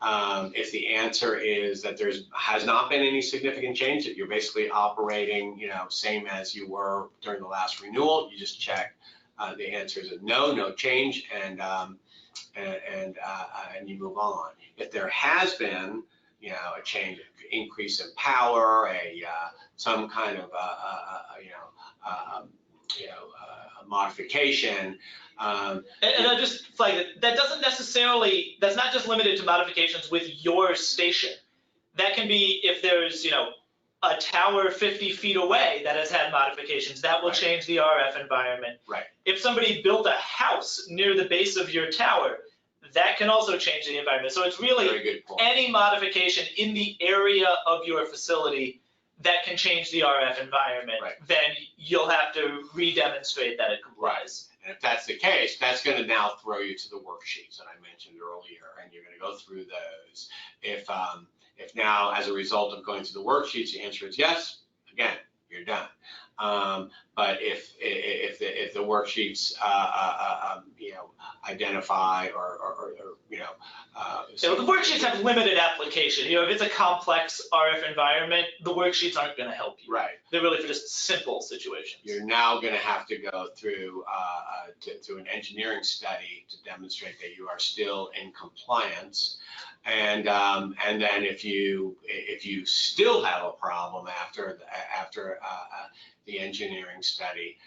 If the answer is that has not been any significant change, that you're basically operating, same as you were during the last renewal, you just check. The answer is no change, and you move on. If there has been, a change, increase in power, some kind of a modification. And I just flag that doesn't necessarily, that's not just limited to modifications with your station. That can be if there's, a tower 50 feet away that has had modifications, that will change the RF environment. Right. If somebody built a house near the base of your tower, that can also change the environment. So it's really any modification in the area of your facility that can change the RF environment, then you'll have to re-demonstrate that it complies. And if that's the case, that's going to now throw you to the worksheets that I mentioned earlier, and you're going to go through those. If now, as a result of going through the worksheets, the answer is yes, again, you're done. But if the worksheets identify or the worksheets have limited application. If it's a complex RF environment, the worksheets aren't going to help you. Right. They're really for just simple situations. You're now going to have to go through an engineering study to demonstrate that you are still in compliance. And then if you still have a problem after the engineering study,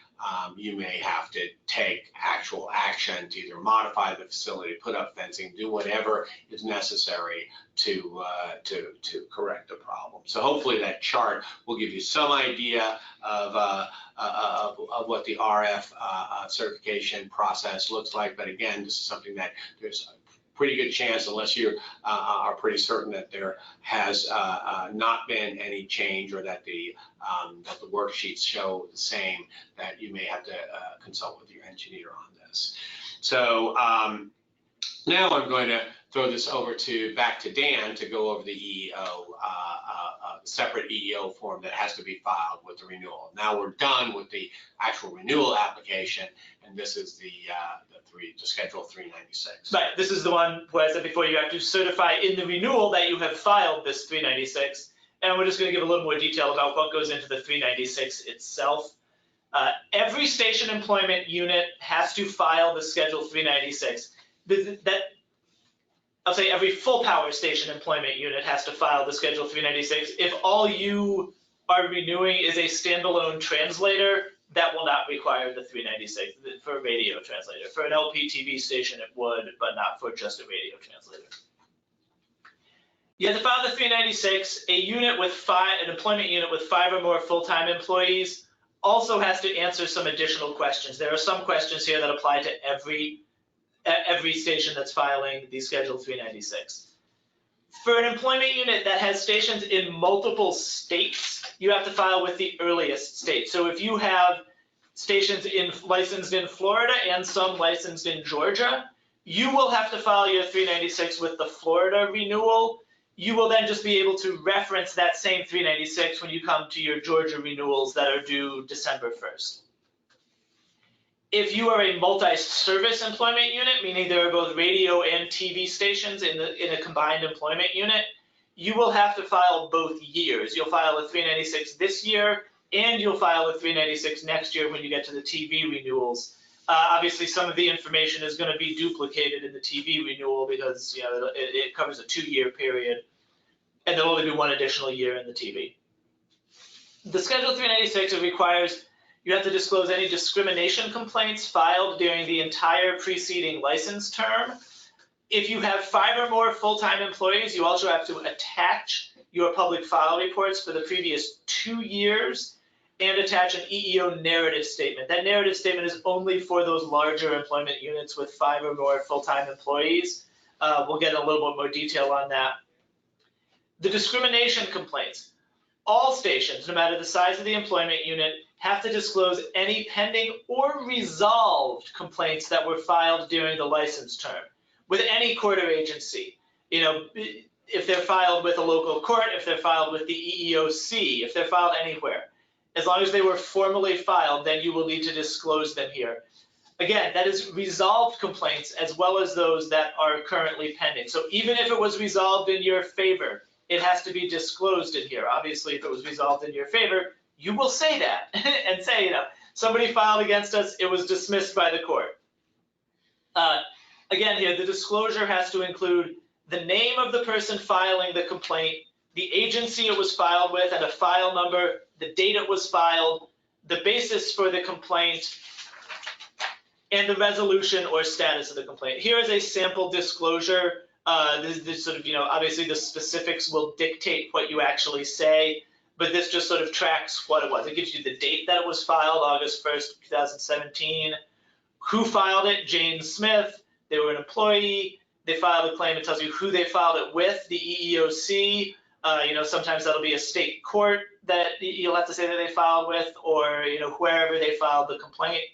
you may have to take actual action to either modify the facility, put up fencing, do whatever is necessary to correct the problem. So hopefully that chart will give you some idea of what the RF certification process looks like. But again, this is something that there's a pretty good chance, unless you are pretty certain that there has not been any change, or that the worksheets show the same, that you may have to consult with your engineer on this. So now I'm going to throw this back to Dan to go over the EEO, separate EEO form that has to be filed with the renewal. Now we're done with the actual renewal application, and this is the Schedule 396. Right, this is the one where I said before, you have to certify in the renewal that you have filed this 396, and we're just going to give a little more detail about what goes into the 396 itself. Every station employment unit has to file the Schedule 396. I'll say every full power station employment unit has to file the Schedule 396. If all you are renewing is a standalone translator, that will not require the 396 for a radio translator. For an LPTV station, it would, but not for just a radio translator. You have to file the 396. An employment unit with 5 or more full-time employees also has to answer some additional questions. There are some questions here that apply to every station that's filing the Schedule 396. For an employment unit that has stations in multiple states, you have to file with the earliest state. So if you have stations licensed in Florida and some licensed in Georgia, you will have to file your 396 with the Florida renewal. You will then just be able to reference that same 396 when you come to your Georgia renewals that are due December 1st. If you are a multi-service employment unit, meaning there are both radio and TV stations in a combined employment unit, you will have to file both years. You'll file a 396 this year, and you'll file a 396 next year when you get to the TV renewals. Obviously, some of the information is going to be duplicated in the TV renewal because it covers a 2-year period, and there'll only be 1 additional year in the TV. The Schedule 396 requires you have to disclose any discrimination complaints filed during the entire preceding license term. If you have 5 or more full-time employees, you also have to attach your public file reports for the previous 2 years and attach an EEO narrative statement. That narrative statement is only for those larger employment units with 5 or more full-time employees. We'll get a little bit more detail on that. The discrimination complaints. All stations, no matter the size of the employment unit, have to disclose any pending or resolved complaints that were filed during the license term with any court or agency. If they're filed with a local court, if they're filed with the EEOC, if they're filed anywhere. As long as they were formally filed, then you will need to disclose them here. Again, that is resolved complaints as well as those that are currently pending. So even if it was resolved in your favor, it has to be disclosed in here. Obviously, if it was resolved in your favor, you will say that and say, somebody filed against us, it was dismissed by the court. Again, here, the disclosure has to include the name of the person filing the complaint, the agency it was filed with and a file number, the date it was filed, the basis for the complaint, and the resolution or status of the complaint. Here is a sample disclosure. This sort of, obviously the specifics will dictate what you actually say, but this just sort of tracks what it was. It gives you the date that it was filed, August 1st, 2017, who filed it, Jane Smith, they were an employee, they filed a claim, it tells you who they filed it with, the EEOC, sometimes that'll be a state court that you'll have to say that they filed with, or, wherever they filed the complaint.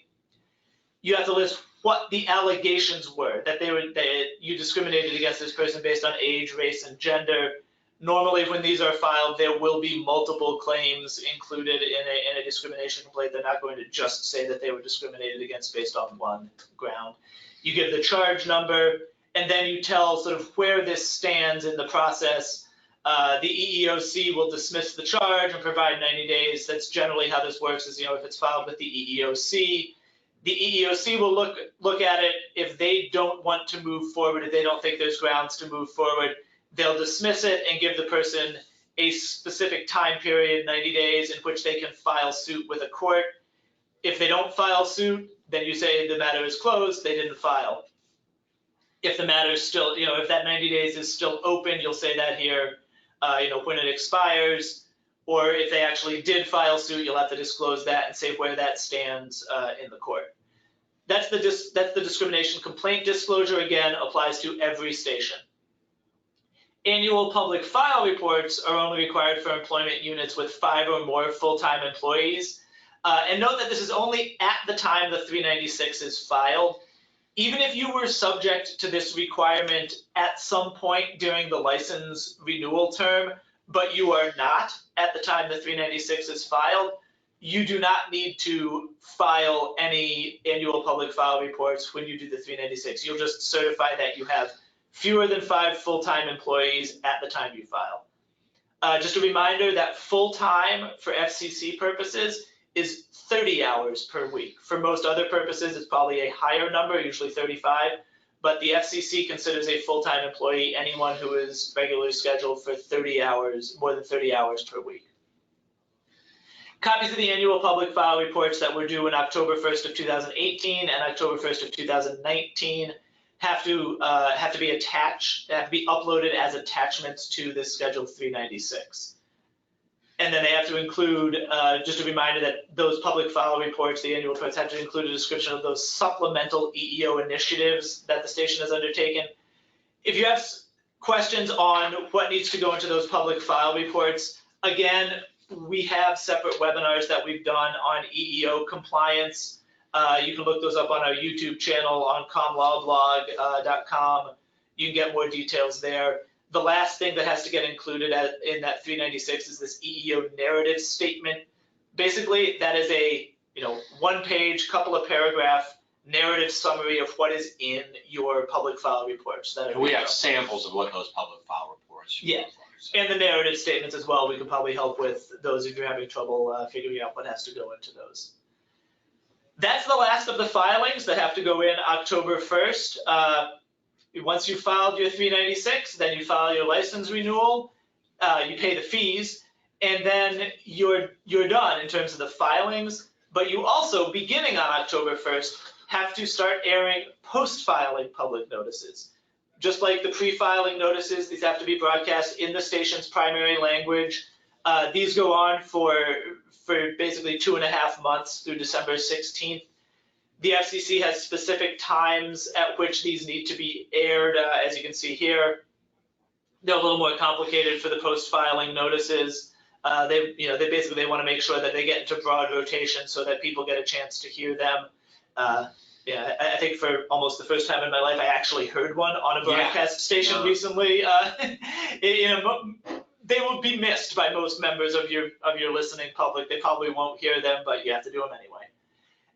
You have to list what the allegations were, that you discriminated against this person based on age, race, and gender. Normally, when these are filed, there will be multiple claims included in a discrimination complaint. They're not going to just say that they were discriminated against based on one ground. You give the charge number, and then you tell sort of where this stands in the process. The EEOC will dismiss the charge and provide 90 days. That's generally how this works, is, if it's filed with the EEOC, the EEOC will look at it. If they don't want to move forward, if they don't think there's grounds to move forward, they'll dismiss it and give the person a specific time period, 90 days, in which they can file suit with a court. If they don't file suit, then you say the matter is closed, they didn't file. If the matter is still, if that 90 days is still open, you'll say that here, when it expires. Or if they actually did file suit, you'll have to disclose that and say where that stands in the court. That's the discrimination complaint disclosure. Again, applies to every station. Annual public file reports are only required for employment units with 5 or more full-time employees. And note that this is only at the time the 396 is filed. Even if you were subject to this requirement at some point during the license renewal term, but you are not at the time the 396 is filed, you do not need to file any annual public file reports when you do the 396. You'll just certify that you have fewer than 5 full-time employees at the time you file. Just a reminder that full-time for FCC purposes is 30 hours per week. For most other purposes, it's probably a higher number, usually 35. But the FCC considers a full-time employee anyone who is regularly scheduled for 30 hours, more than 30 hours per week. Copies of the annual public file reports that were due in October 1st of 2018 and October 1st of 2019 have to be attached, have to be uploaded as attachments to this Schedule 396. And then they have to include, just a reminder that those public file reports, the annual reports, have to include a description of those supplemental EEO initiatives that the station has undertaken. If you have questions on what needs to go into those public file reports, again, we have separate webinars that we've done on EEO compliance. You can look those up on our YouTube channel on comlawblog.com. You can get more details there. The last thing that has to get included in that 396 is this EEO narrative statement. Basically, that is a one-page, couple of paragraph narrative summary of what is in your public file reports. And we have samples of what those public file reports. Yeah, and the narrative statements as well. We can probably help with those if you're having trouble figuring out what has to go into those. That's the last of the filings that have to go in October 1st. Once you filed your 396, then you file your license renewal, you pay the fees, and then you're done in terms of the filings. But you also, beginning on October 1st, have to start airing post-filing public notices. Just like the pre-filing notices, these have to be broadcast in the station's primary language. These go on for basically 2.5 months through December 16th. The FCC has specific times at which these need to be aired, as you can see here. They're a little more complicated for the post-filing notices. They basically want to make sure that they get into broad rotation so that people get a chance to hear them. Yeah, I think for almost the first time in my life, I actually heard one on a broadcast station recently. They will be missed by most members of your listening public. They probably won't hear them, but you have to do them anyway.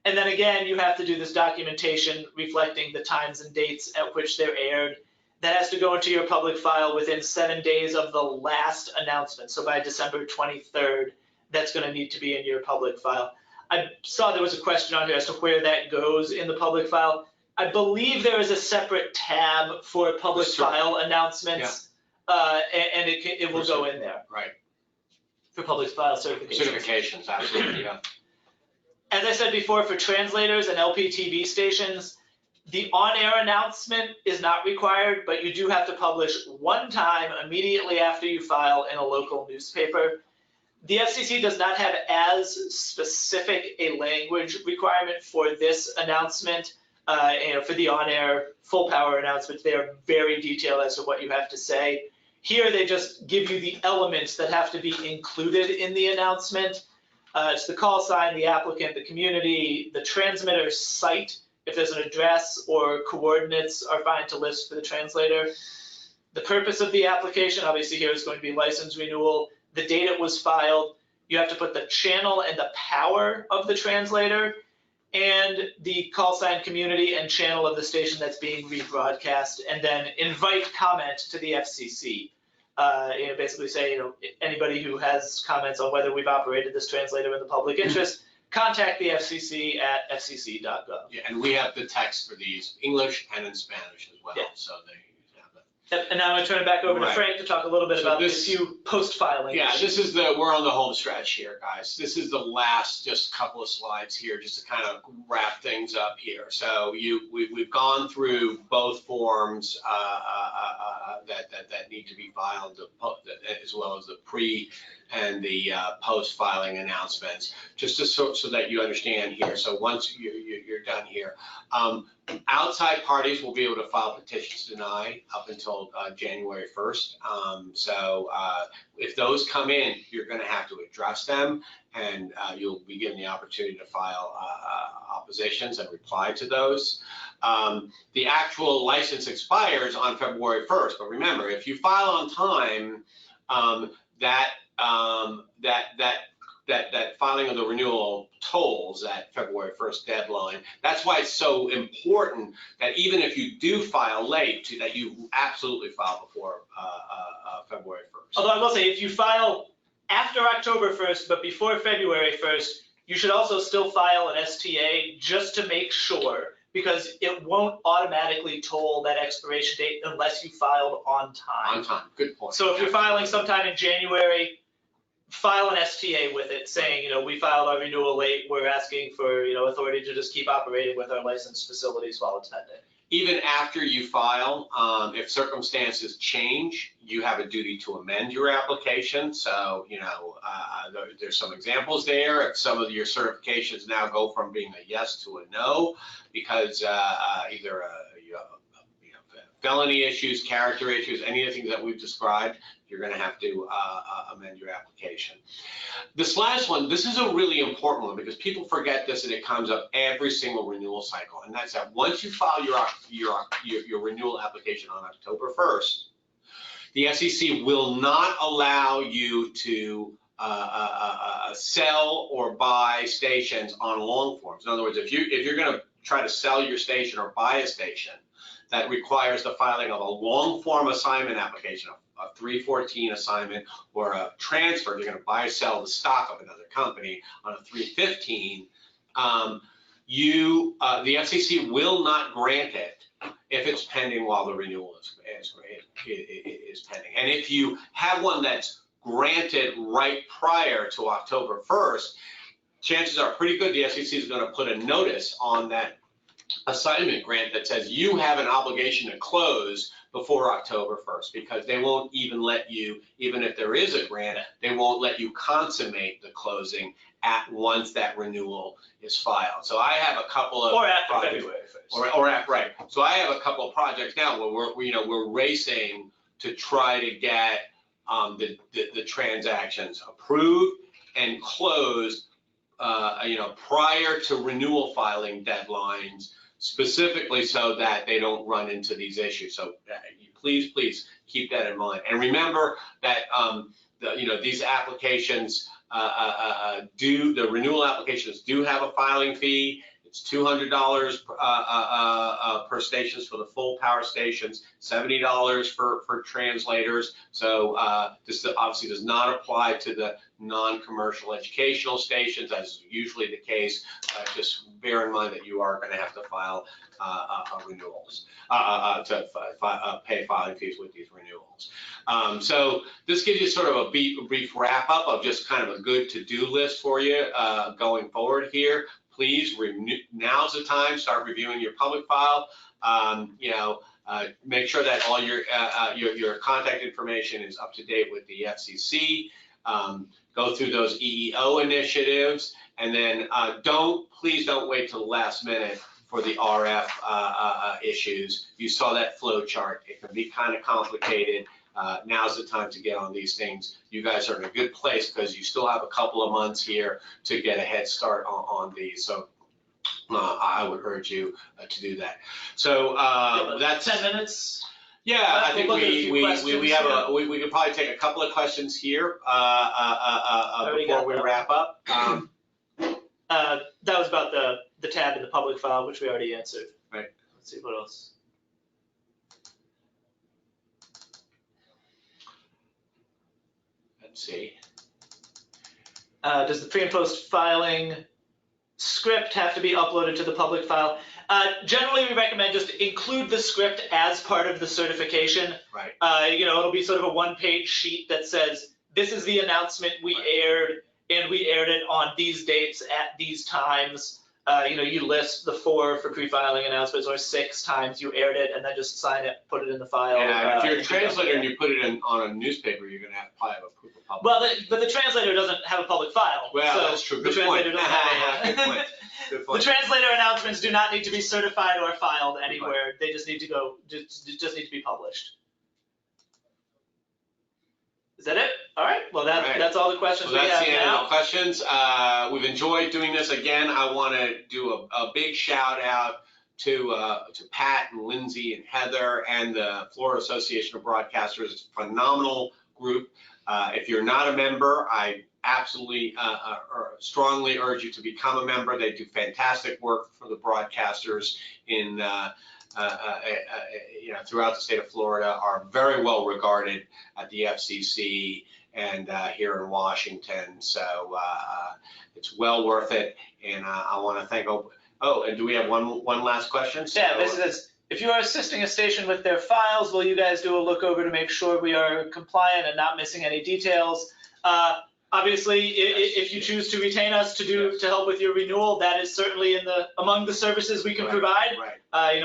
And then again, you have to do this documentation reflecting the times and dates at which they're aired. That has to go into your public file within 7 days of the last announcement. So by December 23rd, that's going to need to be in your public file. I saw there was a question on here as to where that goes in the public file. I believe there is a separate tab for public file announcements, and it will go in there. Right. For public file certifications. Certifications, absolutely, yeah. As I said before, for translators and LPTV stations, the on-air announcement is not required, but you do have to publish one time immediately after you file in a local newspaper. The FCC does not have as specific a language requirement for this announcement. For the on-air full power announcements, they are very detailed as to what you have to say. Here, they just give you the elements that have to be included in the announcement. It's the call sign, the applicant, the community, the transmitter site, if there's an address or coordinates are fine to list for the translator. The purpose of the application, obviously here is going to be license renewal. The date it was filed, you have to put the channel and the power of the translator and the call sign, community, and channel of the station that's being rebroadcast, and then invite comment to the FCC. Basically say, anybody who has comments on whether we've operated this translator in the public interest, contact the FCC at fcc.gov. Yeah, and we have the text for these, English and in Spanish as well, so they have that. And now I'm going to turn it back over to Frank to talk a little bit about the few post-filing. Yeah, this is we're on the home stretch here, guys. This is the last just couple of slides here just to kind of wrap things up here. So we've gone through both forms that need to be filed, as well as the pre and the post-filing announcements, just to so that you understand here. So once you're done here, outside parties will be able to file petitions to deny up until January 1st. If those come in, you're going to have to address them, and you'll be given the opportunity to file oppositions and reply to those. The actual license expires on February 1st, but remember, if you file on time, that filing of the renewal tolls that February 1st deadline. That's why it's so important that even if you do file late, that you absolutely file before February 1st. Although I will say, if you file after October 1st, but before February 1st, you should also still file an STA just to make sure, because it won't automatically toll that expiration date unless you filed on time. On time, good point. So if you're filing sometime in January, file an STA with it saying, we filed our renewal late. We're asking for, authority to just keep operating with our licensed facilities while it's pending. Even after you file, if circumstances change, you have a duty to amend your application. So, there's some examples there. If some of your certifications now go from being a yes to a no, because either felony issues, character issues, any of the things that we've described, you're going to have to amend your application. This last one, this is a really important one because people forget this and it comes up every single renewal cycle. And that's that once you file your renewal application on October 1st, the FCC will not allow you to sell or buy stations on long forms. In other words, if you're going to try to sell your station or buy a station, that requires the filing of a long form assignment application, a 314 assignment, or a transfer. You're going to buy or sell the stock of another company on a 315. the FCC will not grant it if it's pending while the renewal is pending. And if you have one that's granted right prior to October 1st, chances are pretty good the FCC is going to put a notice on that assignment grant that says you have an obligation to close before October 1st, because they won't even let you, even if there is a grant, they won't let you consummate the closing at once that renewal is filed. So I have a couple of or after February 1st. Or after, right. So I have a couple of projects now where we're racing to try to get the transactions approved and closed prior to renewal filing deadlines, specifically so that they don't run into these issues. So please keep that in mind. And remember that these applications the renewal applications do have a filing fee. It's $200 per stations for the full power stations, $70 for translators. So this obviously does not apply to the non-commercial educational stations, as is usually the case. Just bear in mind that you are going to have to file renewals, pay filing fees with these renewals. So this gives you sort of a brief wrap up of just kind of a good to-do list for you going forward here. Please, now's the time, start reviewing your public file. Make sure that all your contact information is up to date with the FCC. Go through those EEO initiatives, and then please don't wait till the last minute for the RF issues. You saw that flow chart. It can be kind of complicated. Now's the time to get on these things. You guys are in a good place because you still have a couple of months here to get a head start on these. So I would urge you to do that. So that's 10 minutes. Yeah, I think we could probably take a couple of questions here before we wrap up. That was about the tab in the public file, which we already answered. Right. Let's see what else. Let's see. Does the pre and post filing script have to be uploaded to the public file? Generally, we recommend just include the script as part of the certification. Right. It'll be sort of a one-page sheet that says, this is the announcement we aired, and we aired it on these dates at these times. You list the 4 for pre-filing announcements, or 6 times you aired it, and then just sign it, put it in the file. Yeah, if you're a translator and you put it on a newspaper, you're going to probably have a proof of public. Well, but the translator doesn't have a public file. Well, so that's true. The translator doesn't have Good point. Good point. The translator announcements do not need to be certified or filed anywhere. They just need to go. Just need to be published. Is that it? All right. Well, that's all the questions we have now. That's the end of the questions. We've enjoyed doing this. Again, I want to do a big shout out to Pat and Lindsay and Heather and the Florida Association of Broadcasters. It's a phenomenal group. If you're not a member, I absolutely strongly urge you to become a member. They do fantastic work for the broadcasters in throughout the state of Florida, are very well regarded at the FCC and here in Washington. So it's well worth it. And I want to thank. And do we have one last question? Yeah, this is. If you are assisting a station with their files, will you guys do a look over to make sure we are compliant and not missing any details? Obviously, if you choose to retain us to help with your renewal, that is certainly among the services we can provide. Right.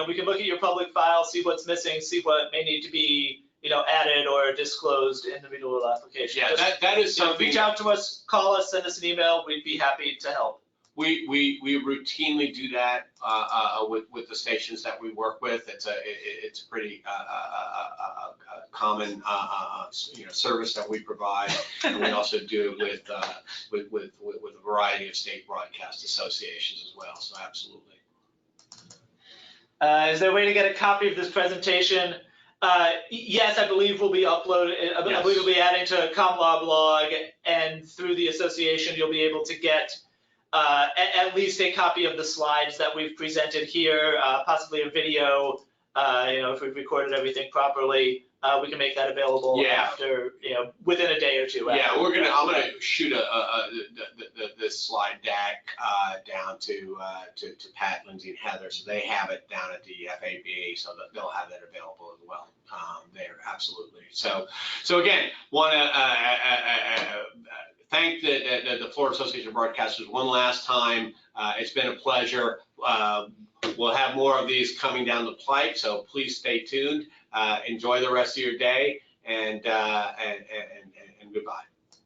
We can look at your public file, see what's missing, see what may need to be added or disclosed in the renewal application. Yeah, that is something. Reach out to us, call us, send us an email. We'd be happy to help. We routinely do that with the stations that we work with. It's a pretty common service that we provide, and we also do it with a variety of state broadcast associations as well. So absolutely. Is there a way to get a copy of this presentation? Yes, I believe we'll be uploading. I believe we'll be adding to ComLaw blog, and through the association, you'll be able to get at least a copy of the slides that we've presented here, possibly a video. If we've recorded everything properly, we can make that available after, within a day or two. Yeah, I'm gonna shoot this slide deck down to Pat, Lindsay, and Heather, so they have it down at the FABA, so that they'll have that available as well there, absolutely. So again, want to thank the Florida Association of Broadcasters one last time. It's been a pleasure. We'll have more of these coming down the pike, so please stay tuned. Enjoy the rest of your day, and goodbye.